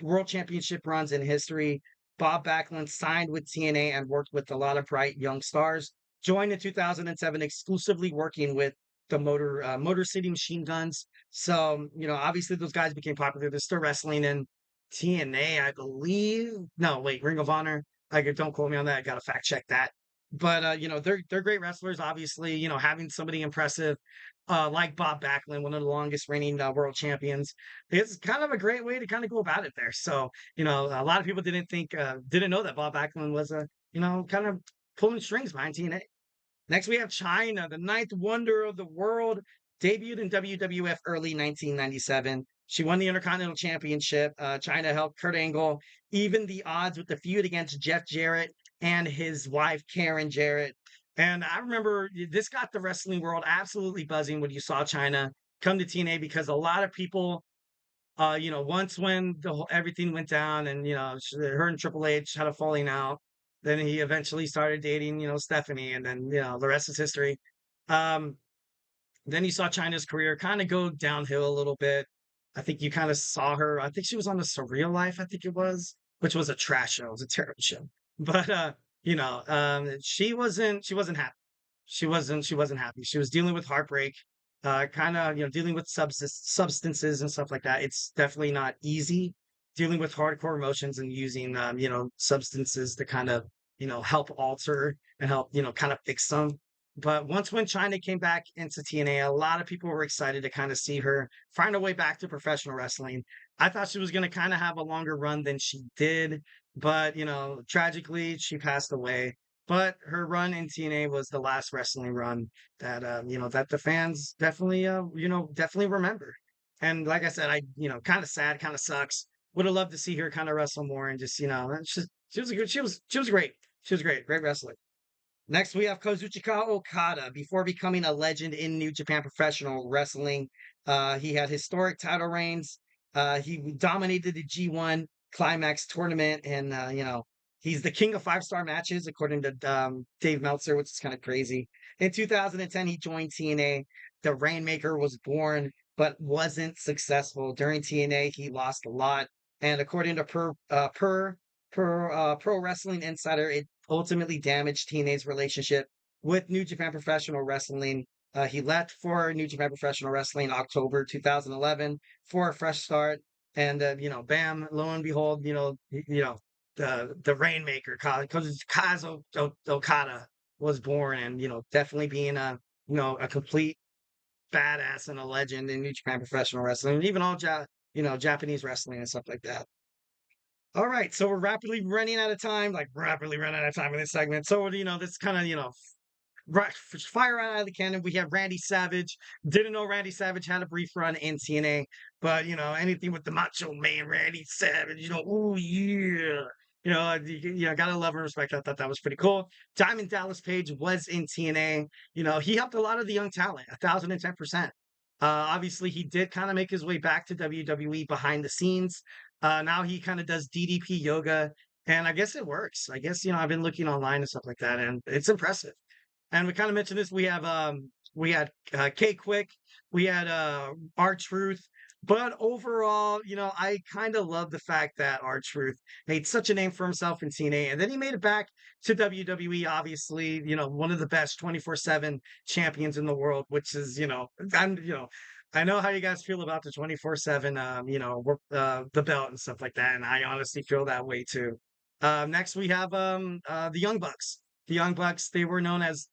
world championship runs in history. Bob Backlund signed with TNA and worked with a lot of bright young stars. Joined in 2007, exclusively working with the Motor City Machine Guns. So, obviously those guys became popular. They're still wrestling in TNA, I believe. No, wait, Ring of Honor. Don't quote me on that. I got to fact check that. But, they're great wrestlers, obviously, having somebody impressive like Bob Backlund, one of the longest reigning world champions. It's kind of a great way to kind of go about it there. So, a lot of people didn't know that Bob Backlund was kind of pulling strings behind TNA. Next, we have China, the ninth wonder of the world, debuted in WWF early 1997. She won the Intercontinental Championship. China helped Kurt Angle even the odds with the feud against Jeff Jarrett and his wife, Karen Jarrett. And I remember this got the wrestling world absolutely buzzing when you saw China come to TNA, because a lot of people, once when everything went down and, her and Triple H had a falling out, then he eventually started dating, Stephanie, and then, the rest is history. Then you saw China's career kind of go downhill a little bit. I think you kind of saw her. I think she was on the Surreal Life, I think it was, which was a trash show. It was a terrible show. But she wasn't happy. She wasn't happy. She was dealing with heartbreak, kind of, dealing with substances and stuff like that. It's definitely not easy dealing with hardcore emotions and using, substances to kind of, help alter and help, kind of fix them. But once when China came back into TNA, a lot of people were excited to kind of see her find her way back to professional wrestling. I thought she was going to kind of have a longer run than she did, but tragically she passed away. But her run in TNA was the last wrestling run that that the fans definitely definitely remember. And like I said, kind of sad, kind of sucks. Would have loved to see her kind of wrestle more and just she was a good she was great. She was great wrestler. Next, we have Kazuchika Okada. Before becoming a legend in New Japan Professional Wrestling, he had historic title reigns. He dominated the G1 Climax tournament, and he's the king of 5-star matches, according to Dave Meltzer, which is kind of crazy. In 2010, he joined TNA. The Rainmaker was born, but wasn't successful. During TNA, he lost a lot, and according to Pro Wrestling Insider, it ultimately damaged TNA's relationship with New Japan Professional Wrestling. He left for New Japan Professional Wrestling October 2011 for a fresh start, and bam, lo and behold, the Rainmaker, Kazuchika Okada, was born, and definitely being a complete badass and a legend in New Japan Professional Wrestling, and even all Japanese wrestling and stuff like that. All right, so we're rapidly running out of time in this segment. So, this kind of, fire out of the cannon. We have Randy Savage. Didn't know Randy Savage had a brief run in TNA, but, anything with the Macho Man, Randy Savage, oh, yeah. Gotta love and respect. I thought that was pretty cool. Diamond Dallas Page was in TNA. He helped a lot of the young talent, 1,010%. Obviously, he did kind of make his way back to WWE behind the scenes. Now he kind of does DDP yoga, and I guess it works. I guess, I've been looking online and stuff like that, and it's impressive. And we kind of mentioned this. We had K-Quick, we had R-Truth, but overall, I kind of love the fact that R-Truth made such a name for himself in TNA, and then he made it back to WWE, obviously, one of the best 24/7 champions in the world, which is, I know how you guys feel about the 24/7, the belt and stuff like that, and I honestly feel that way too. Next, we have the Young Bucks. The Young Bucks, they were known as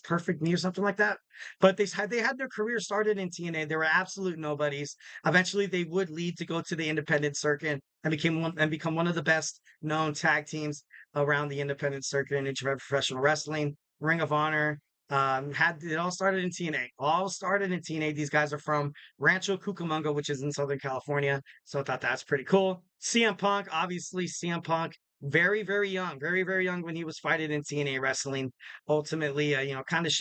Perfect Me or something like that, but they had their career started in TNA. They were absolute nobodies. Eventually, they would lead to go to the independent circuit and become one of the best known tag teams around the independent circuit in professional wrestling. Ring of Honor. It all started in TNA. These guys are from Rancho Cucamonga, which is in Southern California. So I thought that's pretty cool. CM Punk, obviously CM Punk, very, very young when he was fighting in TNA wrestling. Ultimately, kind of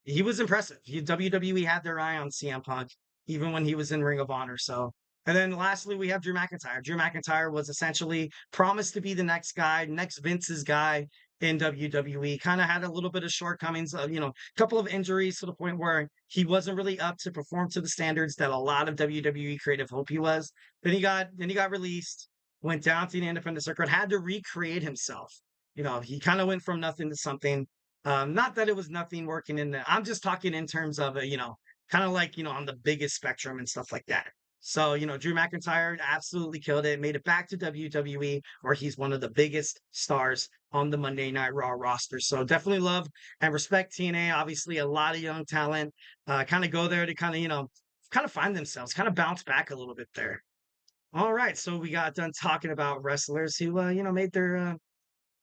he was impressive. WWE had their eye on CM Punk, even when he was in Ring of Honor. So, and then lastly, we have Drew McIntyre. Drew McIntyre was essentially promised to be the next Vince's guy in WWE. Kind of had a little bit of shortcomings, a couple of injuries to the point where he wasn't really up to perform to the standards that a lot of WWE creative hoped he was. Then he got released, went down to the independent circuit, had to recreate himself. He kind of went from nothing to something. Not that it was nothing working in there. I'm just talking in terms of kind of like, on the biggest spectrum and stuff like that. So, Drew McIntyre absolutely killed it, made it back to WWE, where he's one of the biggest stars on the Monday Night Raw roster. So definitely love and respect TNA. Obviously, a lot of young talent kind of go there to kind of find themselves, kind of bounce back a little bit there. All right, so we got done talking about wrestlers who, made their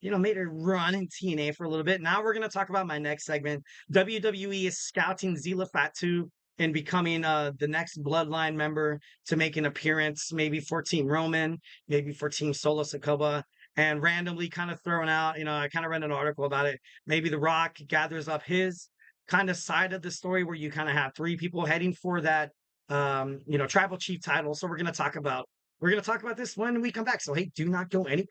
run in TNA for a little bit. Now we're going to talk about my next segment. WWE is scouting Zilla Fatu and becoming the next Bloodline member to make an appearance, maybe for Team Roman, maybe for Team Solo Sikoa, and randomly kind of thrown out. I kind of read an article about it. Maybe The Rock gathers up his kind of side of the story where you kind of have 3 people heading for that, tribal chief title. So we're going to talk about this when we come back. So, hey, do not go anywhere.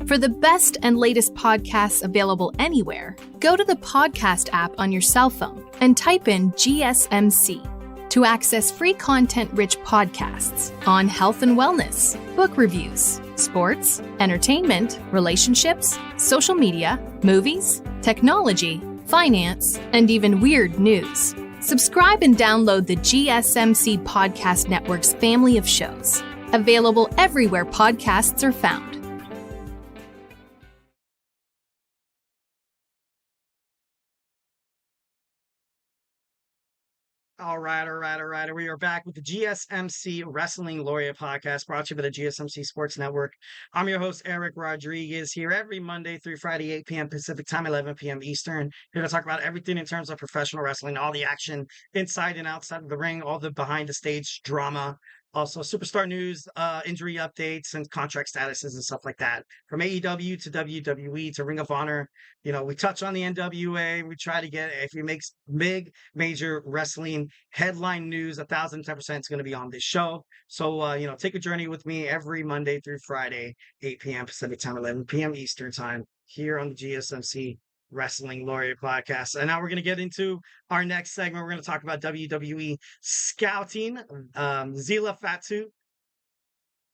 For the best and latest podcasts available anywhere, go to the podcast app on your cell phone and type in GSMC to access free content-rich podcasts on health and wellness, book reviews, sports, entertainment, relationships, social media, movies, technology, finance, and even weird news. Subscribe and download the GSMC Podcast Network's family of shows, available everywhere podcasts are found. All right, all right, all right. We are back with the GSMC Wrestling Laureate Podcast, brought to you by the GSMC Sports Network. I'm your host, Eric Rodriguez, here every Monday through Friday, 8 p.m. Pacific Time, 11 p.m. Eastern. Here to talk about everything in terms of professional wrestling, all the action inside and outside of the ring, all the behind-the-stage drama. Also, superstar news, injury updates, and contract statuses and stuff like that. From AEW to WWE to Ring of Honor, we touch on the NWA. We try to get, if you make big, major wrestling headline news, 1,010% is going to be on this show. So, take a journey with me every Monday through Friday, 8 p.m. Pacific Time, 11 p.m. Eastern Time, here on the GSMC Wrestling Laureate Podcast. And now we're going to get into our next segment. We're going to talk about WWE scouting, Zilla Fatu.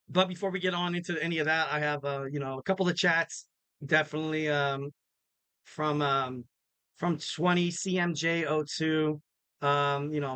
But before we get on into any of that, I have a couple of chats, definitely from 20 CMJ02.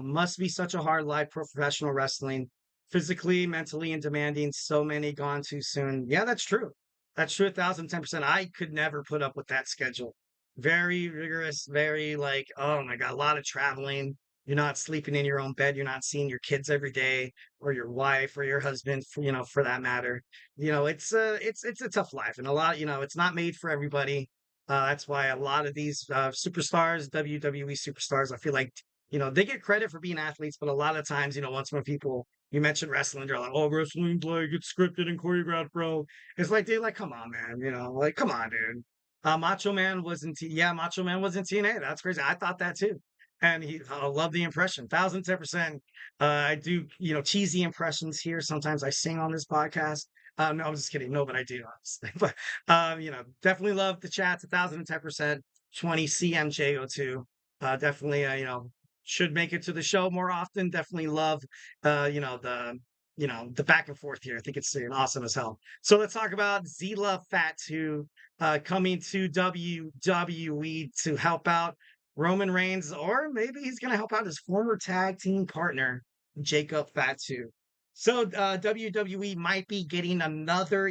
Must be such a hard life, professional wrestling, physically, mentally, and demanding. So many gone too soon. Yeah, that's true. That's true. 1,010%. I could never put up with that schedule. Very rigorous, very oh my God, a lot of traveling. You're not sleeping in your own bed. You're not seeing your kids every day, or your wife or your husband, for that matter. It's a tough life, and a lot, it's not made for everybody. That's why a lot of these superstars, WWE superstars, I feel like, they get credit for being athletes, but a lot of times, once when people, you mentioned wrestling, they're like, oh, wrestling's it's scripted and choreographed, bro. It's like, dude, come on, man, come on, dude. Macho Man was in Macho Man was in TNA. That's crazy. I thought that too. And I love the impression. 1,010%. I do, cheesy impressions here. Sometimes I sing on this podcast. No, I'm just kidding. No, but I do, honestly. But, definitely love the chats. 1,010%. 20 CMJ02. Definitely, should make it to the show more often. Definitely love, the back and forth here. I think it's awesome as hell. So let's talk about Zilla Fatu coming to WWE to help out Roman Reigns, or maybe he's going to help out his former tag team partner, Jacob Fatu. So WWE might be getting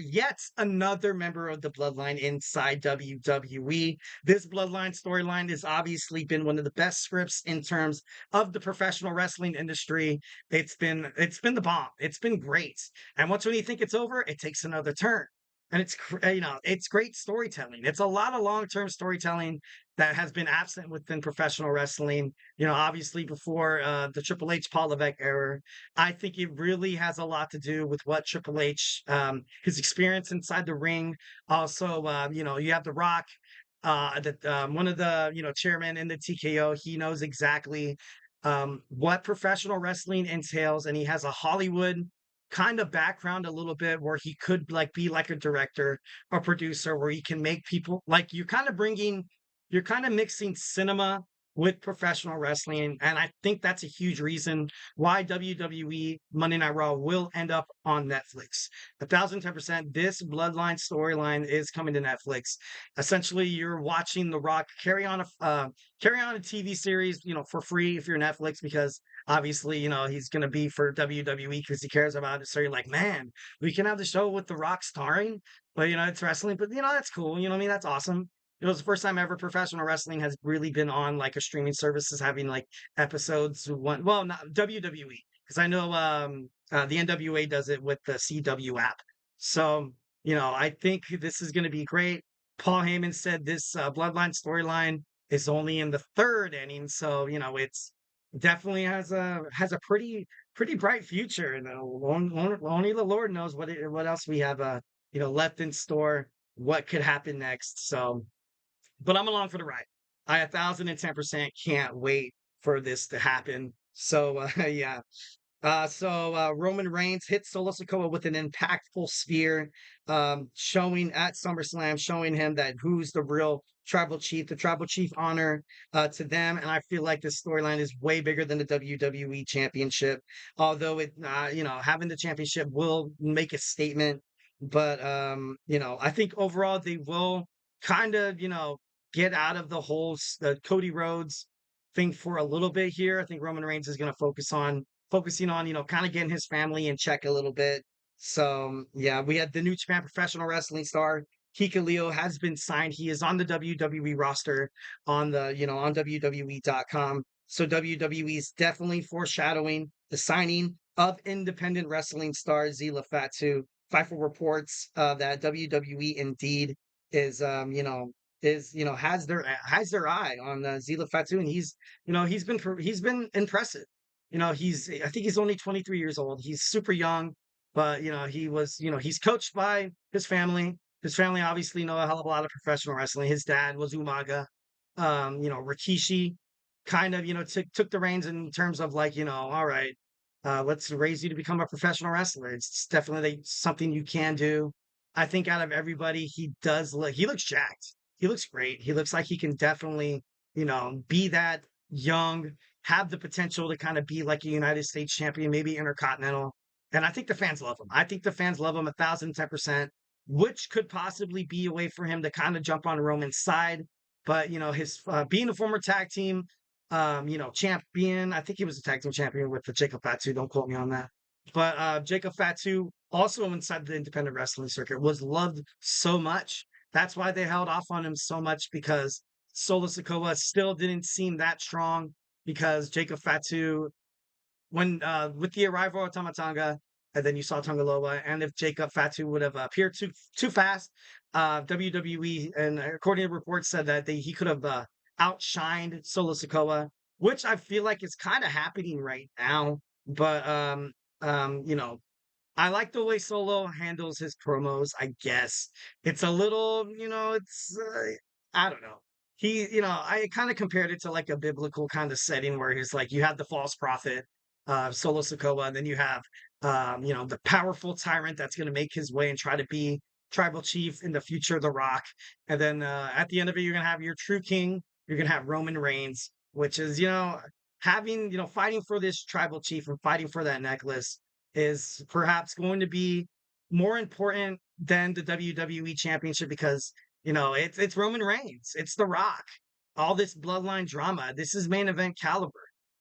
yet another member of the Bloodline inside WWE. This Bloodline storyline has obviously been one of the best scripts in terms of the professional wrestling industry. It's been the bomb. It's been great. And once when you think it's over, it takes another turn. And it's great storytelling. It's a lot of long-term storytelling that has been absent within professional wrestling. Obviously before the Triple H Paul Levesque era. I think it really has a lot to do with what Triple H, his experience inside the ring. Also, you have The Rock, one of the chairman in the TKO. He knows exactly what professional wrestling entails, and he has a Hollywood kind of background a little bit, where he could be like a director or producer, where he can make people you're kind of mixing cinema with professional wrestling. And I think that's a huge reason why WWE Monday Night Raw will end up on Netflix. 1,010%. This Bloodline storyline is coming to Netflix. Essentially, you're watching The Rock carry on a TV series, for free if you're Netflix, because obviously, he's going to be for WWE because he cares about it. So you're like, man, we can have the show with The Rock starring, but it's wrestling. But that's cool. What I mean? That's awesome. It's the first time ever professional wrestling has really been on a streaming service, is having episodes not WWE, because I know the NWA does it with the CW app. So, I think this is going to be great. Paul Heyman said this Bloodline storyline is only in the third inning. So, it's definitely has a pretty bright future. And only the Lord knows what else we have left in store, what could happen next. So, but I'm along for the ride. I 1,010% can't wait for this to happen. So yeah. So Roman Reigns hits Solo Sikoa with an impactful spear, showing at SummerSlam, showing him that who's the real tribal chief, the tribal chief honor to them. And I feel like this storyline is way bigger than the WWE Championship, although having the championship will make a statement. But I think overall they will kind of get out of the whole Cody Rhodes thing for a little bit here. I think Roman Reigns is going to focusing on, kind of getting his family in check a little bit. So, yeah, we had the New Japan Professional Wrestling star, Kika Leo, has been signed. He is on the WWE roster on the, on WWE.com. So WWE's definitely foreshadowing the signing of independent wrestling star Zilla Fatu. Fightful reports that WWE indeed is, has their eye on Zilla Fatu, and he's been impressive. I think he's only 23 years old. He's super young, but he's coached by his family. His family obviously know a hell of a lot of professional wrestling. His dad was Umaga. Rikishi kind of, took the reins in terms of like, all right, let's raise you to become a professional wrestler. It's definitely something you can do. I think out of everybody, he looks jacked. He looks great. He looks like he can definitely, be that young, have the potential to kind of be like a United States champion, maybe intercontinental. And I think the fans love him. I think the fans love him 1,010%, which could possibly be a way for him to kind of jump on Roman's side. But, his being a former tag team champion. I think he was a tag team champion with the Jacob Fatu. Don't quote me on that. But Jacob Fatu, also inside the independent wrestling circuit, was loved so much. That's why they held off on him so much, because Solo Sikoa still didn't seem that strong, because Jacob Fatu, when with the arrival of Tamatanga, and then you saw Tongaloa, and if Jacob Fatu would have appeared too fast, WWE, and according to reports, said that he could have outshined Solo Sikoa, which I feel like is kind of happening right now. But I like the way Solo handles his promos. I guess it's a little, I don't know. I kind of compared it to like a biblical kind of setting where he's like, you have the false prophet, Solo Sikoa, and then you have, the powerful tyrant that's going to make his way and try to be tribal chief in the future, The Rock. And then at the end of it, you're going to have your true king. You're going to have Roman Reigns, which is, fighting for this tribal chief and fighting for that necklace is perhaps going to be more important than the WWE championship, because, it's Roman Reigns. It's The Rock. All this bloodline drama. This is main event caliber.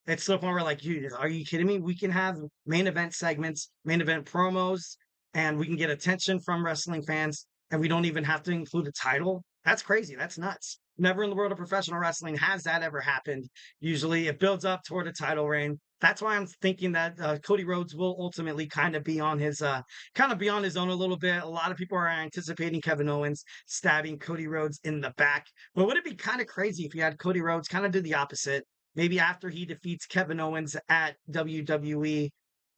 It's to the point where, like, are you kidding me? We can have main event segments, main event promos, and we can get attention from wrestling fans, and we don't even have to include a title. That's crazy. That's nuts. Never in the world of professional wrestling has that ever happened. Usually it builds up toward a title reign. That's why I'm thinking that Cody Rhodes will ultimately kind of be on his own a little bit. A lot of people are anticipating Kevin Owens stabbing Cody Rhodes in the back. But would it be kind of crazy if you had Cody Rhodes kind of do the opposite? Maybe after he defeats Kevin Owens at WWE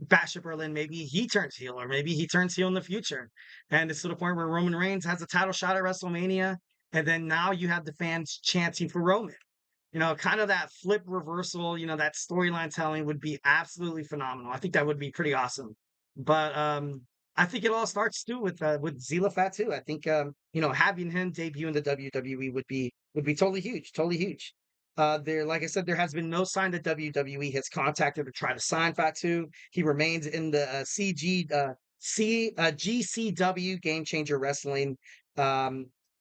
Bash at Berlin, maybe he turns heel, or maybe he turns heel in the future. And it's to the point where Roman Reigns has a title shot at WrestleMania. And then now you have the fans chanting for Roman. Kind of that flip reversal, that storyline telling would be absolutely phenomenal. I think that would be pretty awesome. But I think it all starts too with Zilla Fatu. I think having him debut in the WWE would be totally huge, totally huge. Like I said, there has been no sign that WWE has contacted or tried to sign Fatu. He remains in the GCW Game Changer Wrestling.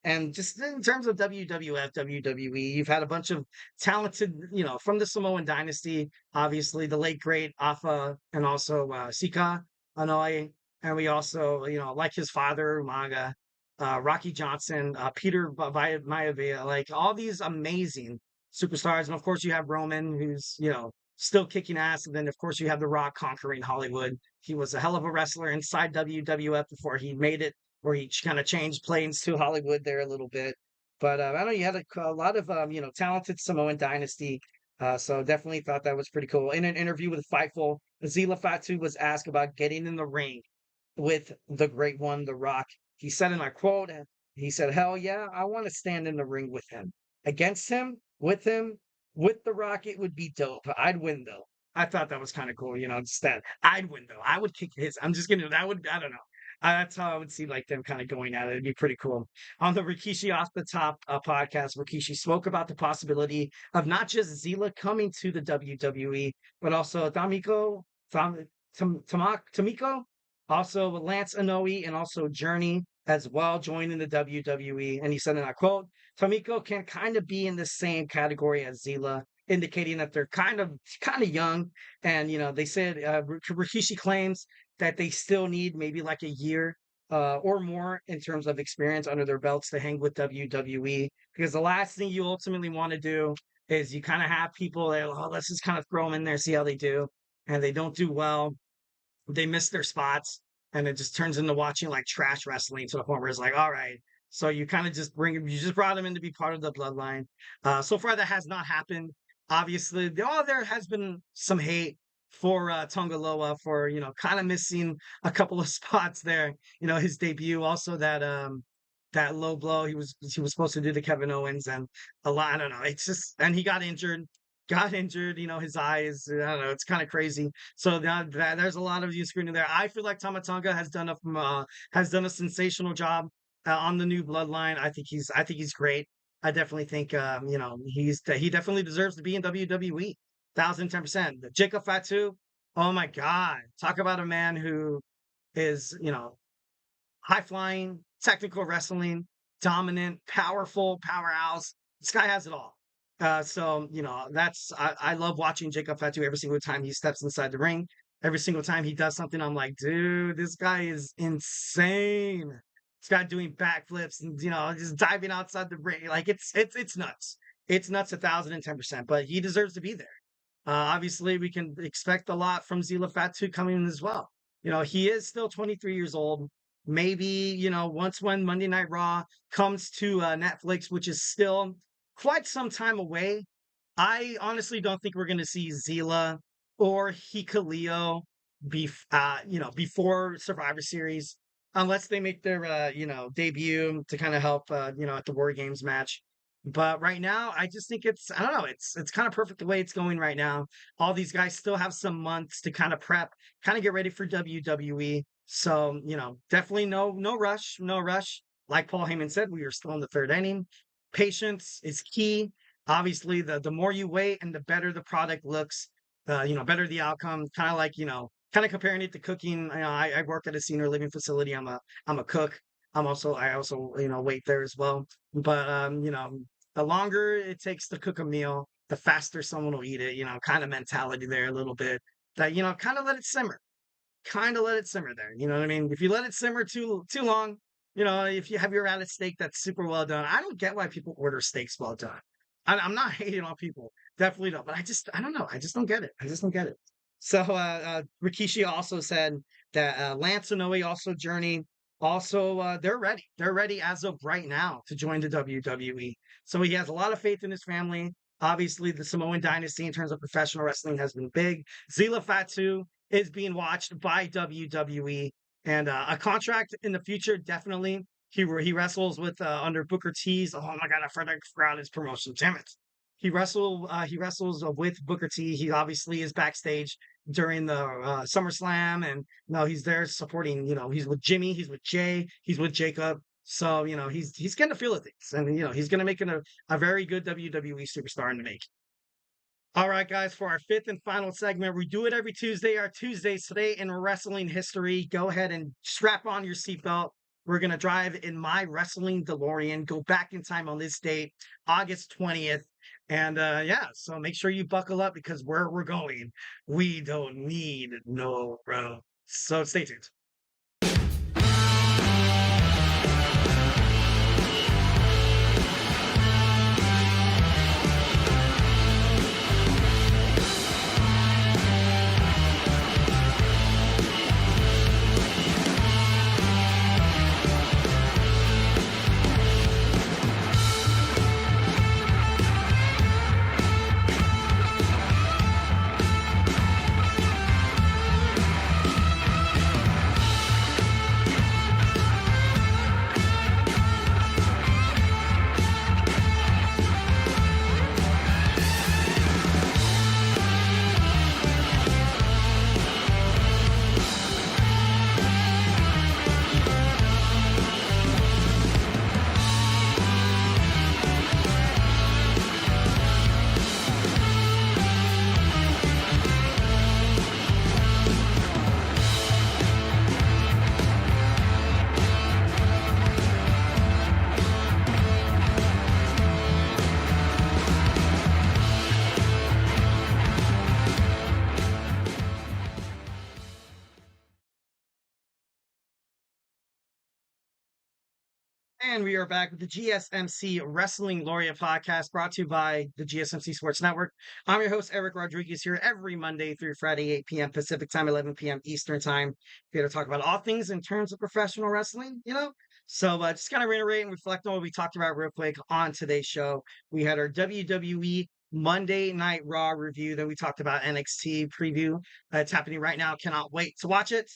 And just in terms of WWF, WWE, you've had a bunch of talented, from the Samoan dynasty, obviously the late great Afa, and also Sika Anoa'i. And we also, like his father, Umaga, Rocky Johnson, Peter Maivia, like all these amazing superstars. And of course you have Roman, who's, still kicking ass. And then of course you have The Rock conquering Hollywood. He was a hell of a wrestler inside WWF before he made it, where he kind of changed planes to Hollywood there a little bit. But I know you had a lot of, talented Samoan dynasty. So definitely thought that was pretty cool. In an interview with Fightful, Zilla Fatu was asked about getting in the ring with the great one, The Rock. He said, and I quote, he said, "Hell yeah, I want to stand in the ring with him. Against him, with The Rock, it would be dope. I'd win though." I thought that was kind of cool, just that I'd win though. I would kick his. I'm just gonna. That would. I don't know. That's how I would see like them kind of going at it. It'd be pretty cool. On the Rikishi Off the Top podcast, Rikishi spoke about the possibility of not just Zilla coming to the WWE, but also Tamiko, also Lance Anoa'i, and also Journey as well joining the WWE. And he said, and I quote, "Tamiko can kind of be in the same category as Zilla," indicating that they're kind of young. And, they said Rikishi claims that they still need maybe like a year or more in terms of experience under their belts to hang with WWE. because the last thing you ultimately want to do is you kind of have people that, oh, let's just kind of throw them in there, see how they do. And they don't do well. They miss their spots. And it just turns into watching like trash wrestling to the point where it's like, all right. So you kind of just you just brought them in to be part of the bloodline. So far, that has not happened. Obviously, there has been some hate for Tonga Loa for, kind of missing a couple of spots there. His debut, also that low blow he was supposed to do to Kevin Owens, and a lot. I don't know. It's just, and he got injured. His eyes. I don't know. It's kind of crazy. So that there's a lot of you screening there. I feel like Tama Tonga has done a sensational job on the new bloodline. I think he's great. I definitely think he definitely deserves to be in WWE. 1,010%. Jacob Fatu. Oh my God! Talk about a man who is high flying, technical wrestling, dominant, powerful, powerhouse. This guy has it all. So I love watching Jacob Fatu every single time he steps inside the ring. Every single time he does something, I'm like, dude, this guy is insane. This guy doing backflips and just diving outside the ring. Like it's nuts. It's nuts 1,010%. But he deserves to be there. Obviously, we can expect a lot from Zilla Fatu coming in as well. He is still 23 years old. Maybe once when Monday Night Raw comes to Netflix, which is still quite some time away, I honestly don't think we're going to see Zilla or Hikuleo before Survivor Series, unless they make their debut to kind of help at the War Games match. But right now, I just think it's kind of perfect the way it's going right now. All these guys still have some months to kind of prep, kind of get ready for WWE. So definitely no rush. Like Paul Heyman said, we are still in the third inning. Patience is key. Obviously, the more you wait and the better the product looks, better the outcome. Kind of like, kind of comparing it to cooking. I work at a senior living facility. I'm a cook. I also wait there as well. But the longer it takes to cook a meal, the faster someone will eat it. Kind of mentality there a little bit. That kind of let it simmer. There. You know what I mean? If you let it simmer too long, if you have your at a steak that's super well done, I don't get why people order steaks well done. I'm not hating on people, definitely don't. But I don't know. I just don't get it. So Rikishi also said that Lance and Noe also journey. Also, they're ready. They're ready as of right now to join the WWE. So he has a lot of faith in his family. Obviously, the Samoan dynasty in terms of professional wrestling has been big. Zilla Fatu is being watched by WWE. And a contract in the future, definitely. He wrestles with under Booker T's. Oh my God, I forgot his promotion. Damn it. He wrestles with Booker T. He obviously is backstage during the SummerSlam, and he's there supporting. He's with Jimmy, he's with Jay, he's with Jacob. So he's getting a feel of things, and he's going to make a very good WWE superstar in the making. All right, guys, for our fifth and final segment, we do it every Tuesday. Our Tuesdays today in wrestling history. Go ahead and strap on your seatbelt. We're going to drive in my wrestling DeLorean, go back in time on this date, August 20th. And so make sure you buckle up, because where we're going, we don't need no road. So stay tuned. And we are back with the GSMC Wrestling Laureate Podcast, brought to you by the GSMC Sports Network. I'm your host, Eric Rodriguez, here every Monday through Friday, 8 p.m. Pacific Time, 11 p.m. Eastern Time, here to talk about all things in terms of professional wrestling, So just kind of reiterate and reflect on what we talked about real quick on today's show. We had our WWE Monday Night Raw review. Then we talked about NXT preview. It's happening right now. Cannot wait to watch it.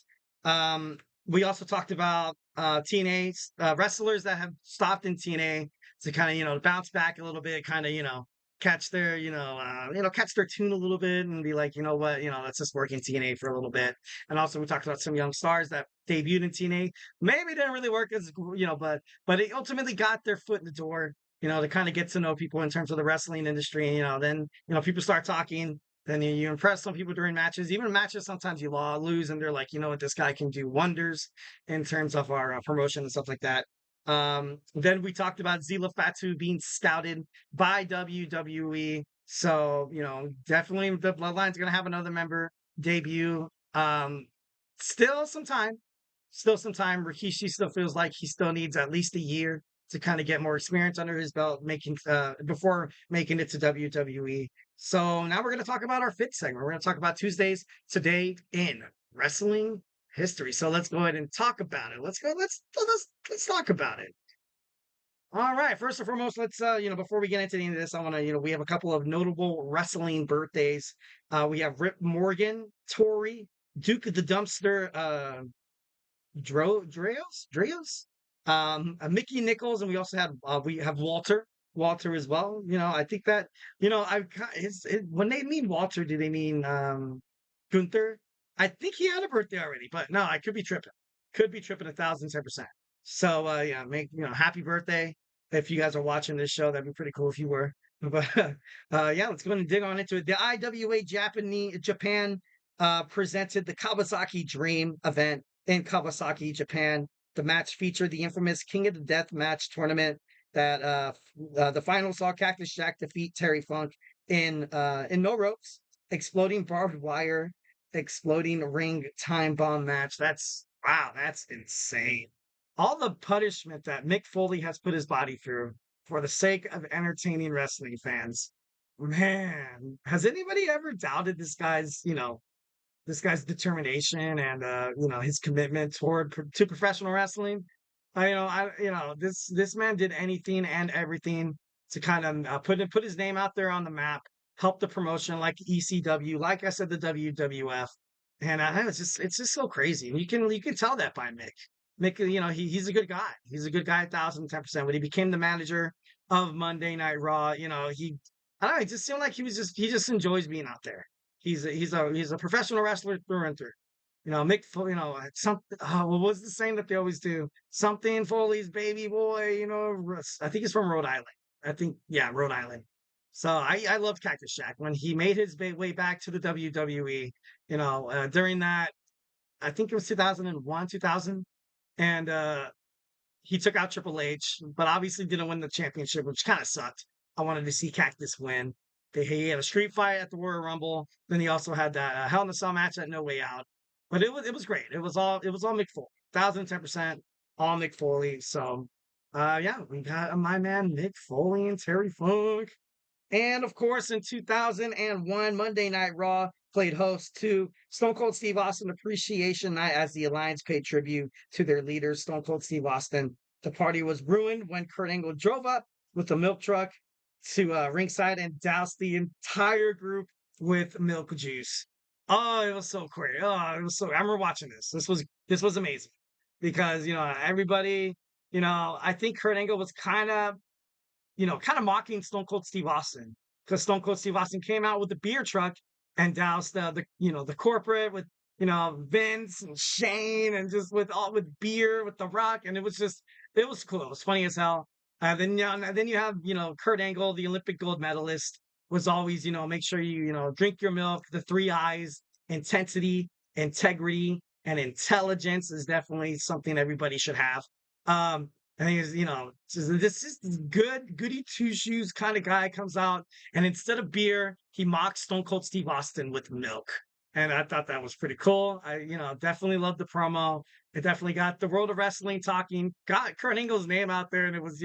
We also talked about TNA wrestlers that have stopped in TNA to kind of bounce back a little bit, kind of catch their catch their tune a little bit and be like, you know what, let's just work in TNA for a little bit. And also we talked about some young stars that debuted in TNA, maybe didn't really work as but it ultimately got their foot in the door, to kind of get to know people in terms of the wrestling industry. And then people start talking. Then you impress some people during matches. Even matches, sometimes you lose, and they're like, you know what, this guy can do wonders in terms of our promotion and stuff like that. Then we talked about Zilla Fatu being scouted by WWE. So, definitely the Bloodline's going to have another member debut. Still some time. Rikishi still feels like he still needs at least a year to kind of get more experience under his belt, before making it to WWE. So now we're going to talk about our fifth segment. We're going to talk about Tuesdays today in wrestling history. So let's go ahead and talk about it. Let's talk about it. All right. First and foremost, let's before we get into the end of this, I want to we have a couple of notable wrestling birthdays. We have Rip Morgan, Tori, Duke of the Dumpster, Dreos, Mickey Nichols, and we also have Walter as well. I think that when they mean Walter, do they mean Gunther? I think he had a birthday already, but no, I could be tripping 1,010%. So happy birthday if you guys are watching this show. That'd be pretty cool if you were. But let's go and dig on into it. The IWA Japan presented the Kawasaki Dream event in Kawasaki, Japan. The match featured the infamous King of the Death match tournament that the final saw Cactus Jack defeat Terry Funk in no ropes, exploding barbed wire, exploding ring time bomb match. That's insane. All the punishment that Mick Foley has put his body through for the sake of entertaining wrestling fans. Man, has anybody ever doubted this guy's determination and his commitment to professional wrestling? This man did anything and everything to kind of put his name out there on the map, help the promotion like ECW, like I said, the WWF, and it's just so crazy. And you can tell that by Mick. Mick, he's a good guy. He's a good guy, 1,010%. When he became the manager of Monday Night Raw, it just seemed like he just enjoys being out there. He's a professional wrestler through and through. Mick, what was the saying that they always do? Something Foley's baby boy, I think he's from Rhode Island. Rhode Island. So I love Cactus Jack when he made his way back to the WWE, during that, I think it was 2001, 2000. And he took out Triple H, but obviously didn't win the championship, which kind of sucked. I wanted to see Cactus win. He had a street fight at the Royal Rumble. Then he also had that Hell in a Cell match at No Way Out. But it was great. It was all Mick Foley, 1,010%, all Mick Foley. So we got my man Mick Foley and Terry Funk. And of course, in 2001, Monday Night Raw played host to Stone Cold Steve Austin Appreciation Night as the Alliance paid tribute to their leader, Stone Cold Steve Austin. The party was ruined when Kurt Angle drove up with a milk truck to ringside and doused the entire group with milk juice. Oh, it was so great. Oh, it was so. I remember watching this. This was amazing because everybody. I think Kurt Angle was kind of mocking Stone Cold Steve Austin because Stone Cold Steve Austin came out with the beer truck and doused the corporate with Vince and Shane and just with beer with The Rock, and it was cool. It was funny as hell. Then you have Kurt Angle, the Olympic gold medalist, was always make sure you drink your milk. The 3 I's: intensity, integrity, and intelligence is definitely something everybody should have. I think this is goody two shoes kind of guy comes out, and instead of beer, he mocks Stone Cold Steve Austin with milk. And I thought that was pretty cool. Definitely loved the promo. It definitely got the world of wrestling talking, got Kurt Angle's name out there, and it was,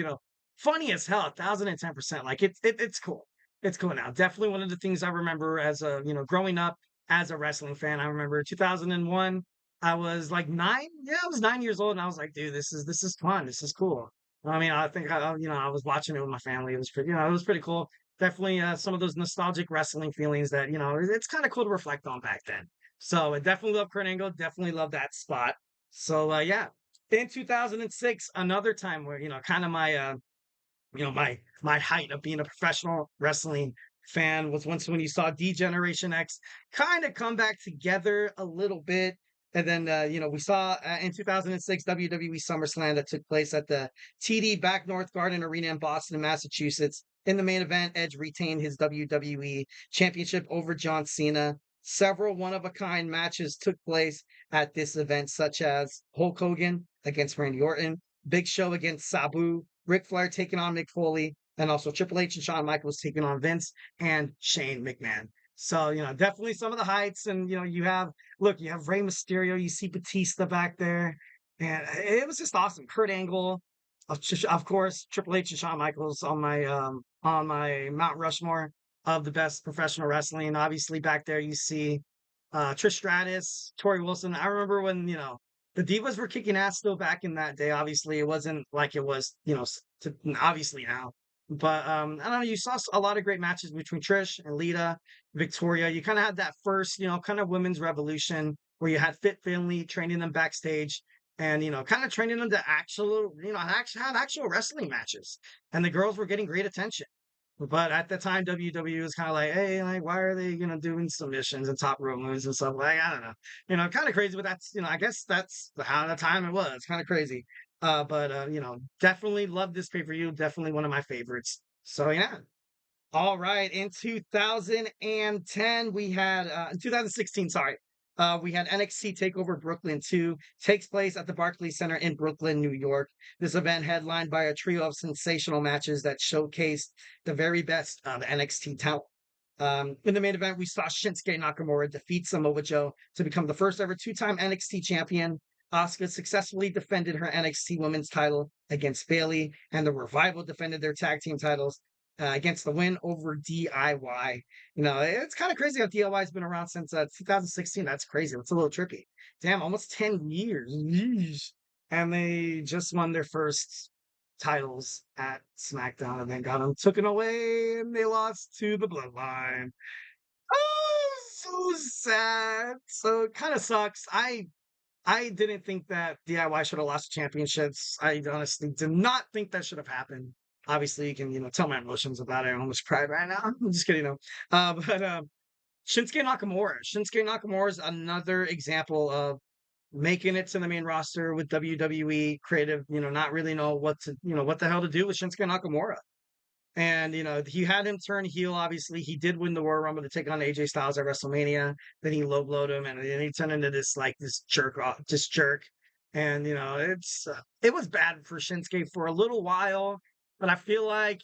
funny as hell, 1010%. Like it's cool. It's cool now. Definitely one of the things I remember as a, growing up as a wrestling fan. I remember 2001. I was like 9. Yeah, I was 9 years old, and I was like, dude, this is fun. This is cool. I mean, I think I was watching it with my family. It was pretty, it was pretty cool. Definitely some of those nostalgic wrestling feelings that it's kind of cool to reflect on back then. So I definitely love Kurt Angle. Definitely love that spot. So yeah, in 2006, another time where kind of my my height of being a professional wrestling fan was once when you saw D Generation X kind of come back together a little bit. And then, we saw in 2006 WWE SummerSlam that took place at the TD Back North Garden Arena in Boston, Massachusetts. In the main event, Edge retained his WWE Championship over John Cena. Several one-of-a-kind matches took place at this event, such as Hulk Hogan against Randy Orton, Big Show against Sabu, Ric Flair taking on Mick Foley, and also Triple H and Shawn Michaels taking on Vince and Shane McMahon. So, definitely some of the heights. And, you have Rey Mysterio, you see Batista back there. And it was just awesome. Kurt Angle, of course, Triple H and Shawn Michaels on my Mount Rushmore of the best professional wrestling. Obviously, back there you see Trish Stratus, Tori Wilson. I remember when, the Divas were kicking ass still back in that day. Obviously, it wasn't like it was, obviously now. But I don't know, you saw a lot of great matches between Trish and Lita, Victoria. You kind of had that first, kind of women's revolution where you had Fit Finlay training them backstage and, kind of training them to have actual wrestling matches. And the girls were getting great attention. But at the time, WWE was kind of like, hey, like, why are they, doing submissions and top rope moves and stuff? Like, I don't know, kind of crazy, but that's, I guess that's how the time it was. Kind of crazy. But definitely love this pay-per-view. Definitely one of my favorites. So, yeah. All right. In 2010, we had, in 2016, sorry. We had NXT TakeOver Brooklyn 2, takes place at the Barclays Center in Brooklyn, New York. This event headlined by a trio of sensational matches that showcased the very best of NXT talent. In the main event, we saw Shinsuke Nakamura defeat Samoa Joe to become the first ever two-time NXT champion. Asuka successfully defended her NXT Women's title against Bayley, and the Revival defended their tag team titles against the win over DIY. It's kind of crazy how DIY has been around since 2016. That's crazy. It's a little trippy. Damn, almost 10 years. Yeesh. And they just won their first titles at SmackDown and then got them taken away and they lost to the Bloodline. Oh, so sad. So it kind of sucks. I didn't think that DIY should have lost championships. I honestly did not think that should have happened. Obviously, you can, tell my emotions about it. I almost cried right now. I'm just kidding, but Shinsuke Nakamura. Shinsuke Nakamura is another example of making it to the main roster with WWE creative, not really know what the hell to do with Shinsuke Nakamura. And, he had him turn heel, obviously. He did win the Royal Rumble to take on AJ Styles at WrestleMania. Then he low blowed him, and then he turned into this jerk. And, it was bad for Shinsuke for a little while. But I feel like,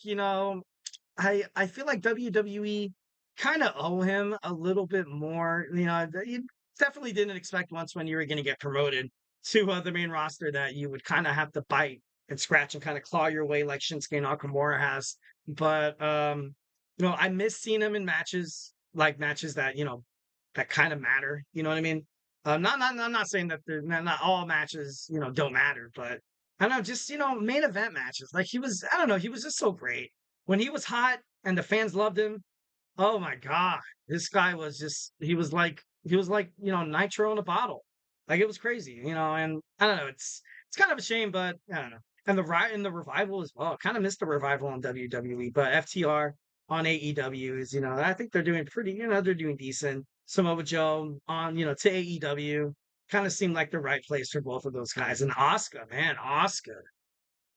I feel like WWE kind of owe him a little bit more. You definitely didn't expect once when you were going to get promoted to the main roster that you would kind of have to bite and scratch and kind of claw your way like Shinsuke Nakamura has. But, I miss seeing him in matches that, that kind of matter. You know what I mean? I'm not saying that not all matches, don't matter, but I don't know, just, main event matches. Like I don't know, he was just so great. When he was hot and the fans loved him, oh my God, this guy was he was like, nitro in a bottle. Like it was crazy, and I don't know, it's kind of a shame, but I don't know. And the Revival as well. Kind of missed the Revival on WWE, but FTR on AEW is, I think they're doing pretty, they're doing decent. Samoa Joe on, to AEW kind of seemed like the right place for both of those guys. And Asuka, man, Asuka.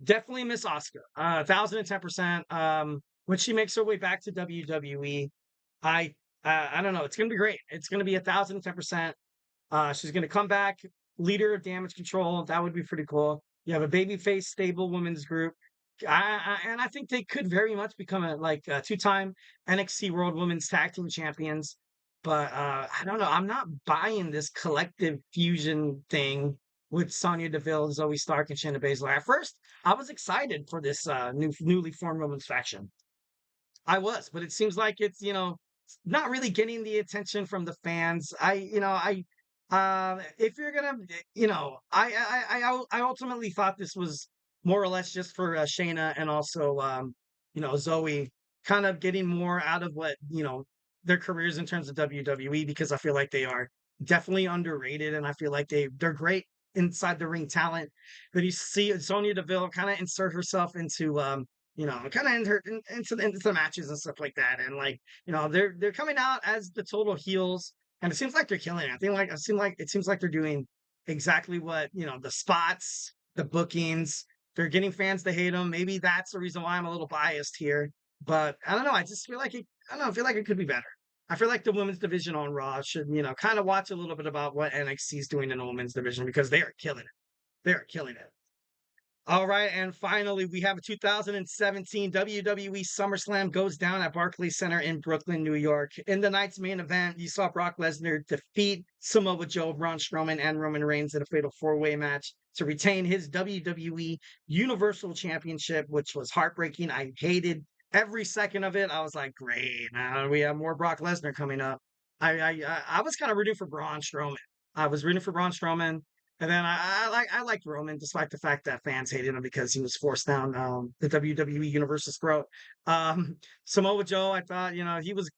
Definitely miss Asuka. 1010%. When she makes her way back to WWE, I don't know. It's gonna be great. It's gonna be 1010%. She's gonna come back, leader of Damage Control. That would be pretty cool. You have a babyface stable women's group. And I think they could very much become a two-time NXT World Women's Tag Team Champions. But I don't know. I'm not buying this collective fusion thing with Sonya Deville, Zoe Stark, and Shayna Baszler. At first, I was excited for this newly formed women's faction. I was, but it seems like it's, not really getting the attention from the fans. If you're gonna, I ultimately thought this was more or less just for Shayna and also, Zoe kind of getting more out of what, their careers in terms of WWE, because I feel like they are definitely underrated and I feel like they're great inside the ring talent. But you see Sonya Deville kind of insert herself into, kind of into the matches and stuff like that. And like, they're coming out as the total heels, and it seems like they're killing it. It seems like they're doing exactly what, the spots, the bookings, they're getting fans to hate them. Maybe that's the reason why I'm a little biased here, but I don't know. I just feel like I feel like it could be better. I feel like the women's division on Raw should, kind of watch a little bit about what NXT is doing in the women's division, because they are killing it. They are killing it. All right, and finally, we have a 2017 WWE SummerSlam goes down at Barclays Center in Brooklyn, New York. In the night's main event, you saw Brock Lesnar defeat Samoa Joe, Braun Strowman, and Roman Reigns in a fatal four-way match to retain his WWE Universal Championship, which was heartbreaking. I hated every second of it. I was like, great, we have more Brock Lesnar coming up. I was kind of rooting for Braun Strowman. I was rooting for Braun Strowman. And then I liked Roman, despite the fact that fans hated him because he was forced down the WWE Universal's throat. Samoa Joe, I thought, he was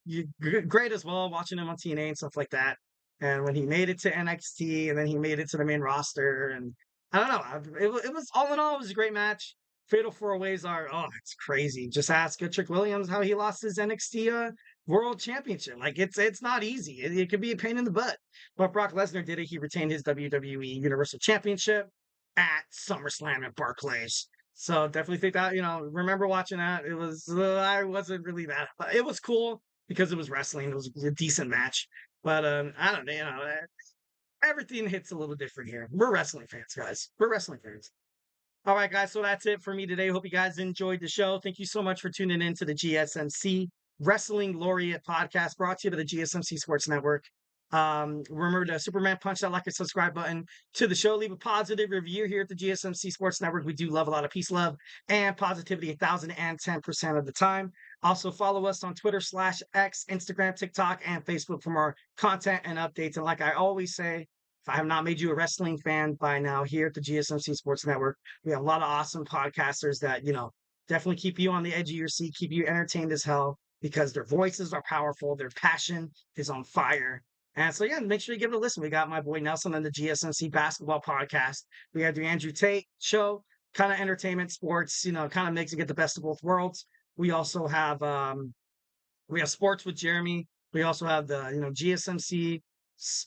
great as well, watching him on TNA and stuff like that. And when he made it to NXT and then he made it to the main roster, and I don't know, it was all in all, it was a great match. Fatal four ways it's crazy. Just ask Trick Williams how he lost his NXT World Championship. Like it's not easy. It could be a pain in the butt. But Brock Lesnar did it. He retained his WWE Universal Championship at SummerSlam at Barclays. So definitely think that, remember watching that. It was, I wasn't really that, but it was cool because it was wrestling. It was a decent match. But I don't know, everything hits a little different here. We're wrestling fans, guys. We're wrestling fans. All right, guys. So that's it for me today. Hope you guys enjoyed the show. Thank you so much for tuning in to the GSMC Wrestling Laureate Podcast, brought to you by the GSMC Sports Network. Remember to Superman punch that like and subscribe button to the show. Leave a positive review here at the GSMC Sports Network. We do love a lot of peace, love, and positivity 1,010% of the time. Also follow us on Twitter /X, Instagram, TikTok, and Facebook for more content and updates. And like I always say, if I have not made you a wrestling fan by now, here at the GSMC Sports Network, we have a lot of awesome podcasters that, definitely keep you on the edge of your seat, keep you entertained as hell, because their voices are powerful, their passion is on fire. And so, make sure you give it a listen. We got my boy Nelson on the GSMC Basketball Podcast. We have the Andrew Tate Show, kind of entertainment, sports, kind of makes it get the best of both worlds. We also have Sports with Jeremy. We also have the, GSMC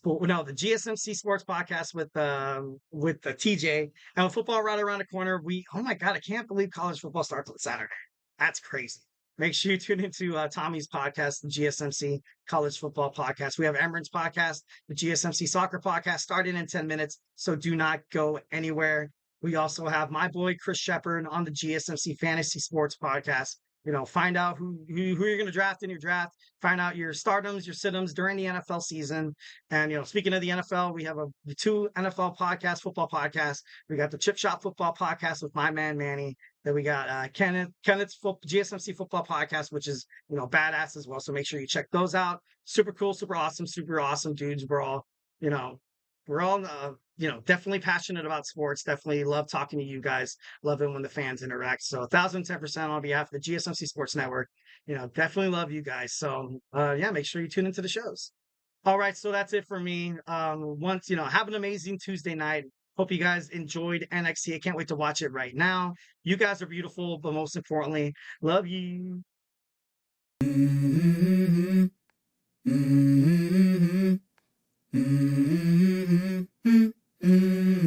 the GSMC Sports Podcast with the TJ, and with football right around the corner. Oh my God, I can't believe college football starts on Saturday. That's crazy. Make sure you tune into Tommy's podcast, the GSMC College Football Podcast. We have Emran's podcast, the GSMC Soccer Podcast, starting in 10 minutes, so do not go anywhere. We also have my boy Chris Shepard on the GSMC Fantasy Sports Podcast. Find out who you're going to draft in your draft. Find out your stardoms, your situms during the NFL season. And, speaking of the NFL, we have the two NFL podcasts, football podcasts. We got the Chip Shop Football Podcast with my man, Manny. Then we got Kenneth's GSMC Football Podcast, which is, badass as well. So make sure you check those out. Super cool, super awesome dudes. We're all, definitely passionate about sports. Definitely love talking to you guys. Love it when the fans interact. So 1,010% on behalf of the GSMC Sports Network. Definitely love you guys. So make sure you tune into the shows. All right, so that's it for me. Have an amazing Tuesday night. Hope you guys enjoyed NXT. I can't wait to watch it right now. You guys are beautiful, but most importantly, love you.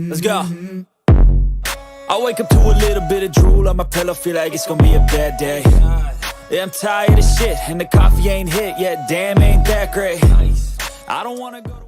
Let's go. I wake up to a little bit of drool on my pillow, feel like it's gonna be a bad day. Yeah, I'm tired of shit, and the coffee ain't hit yet. Damn, ain't that great. I don't wanna go to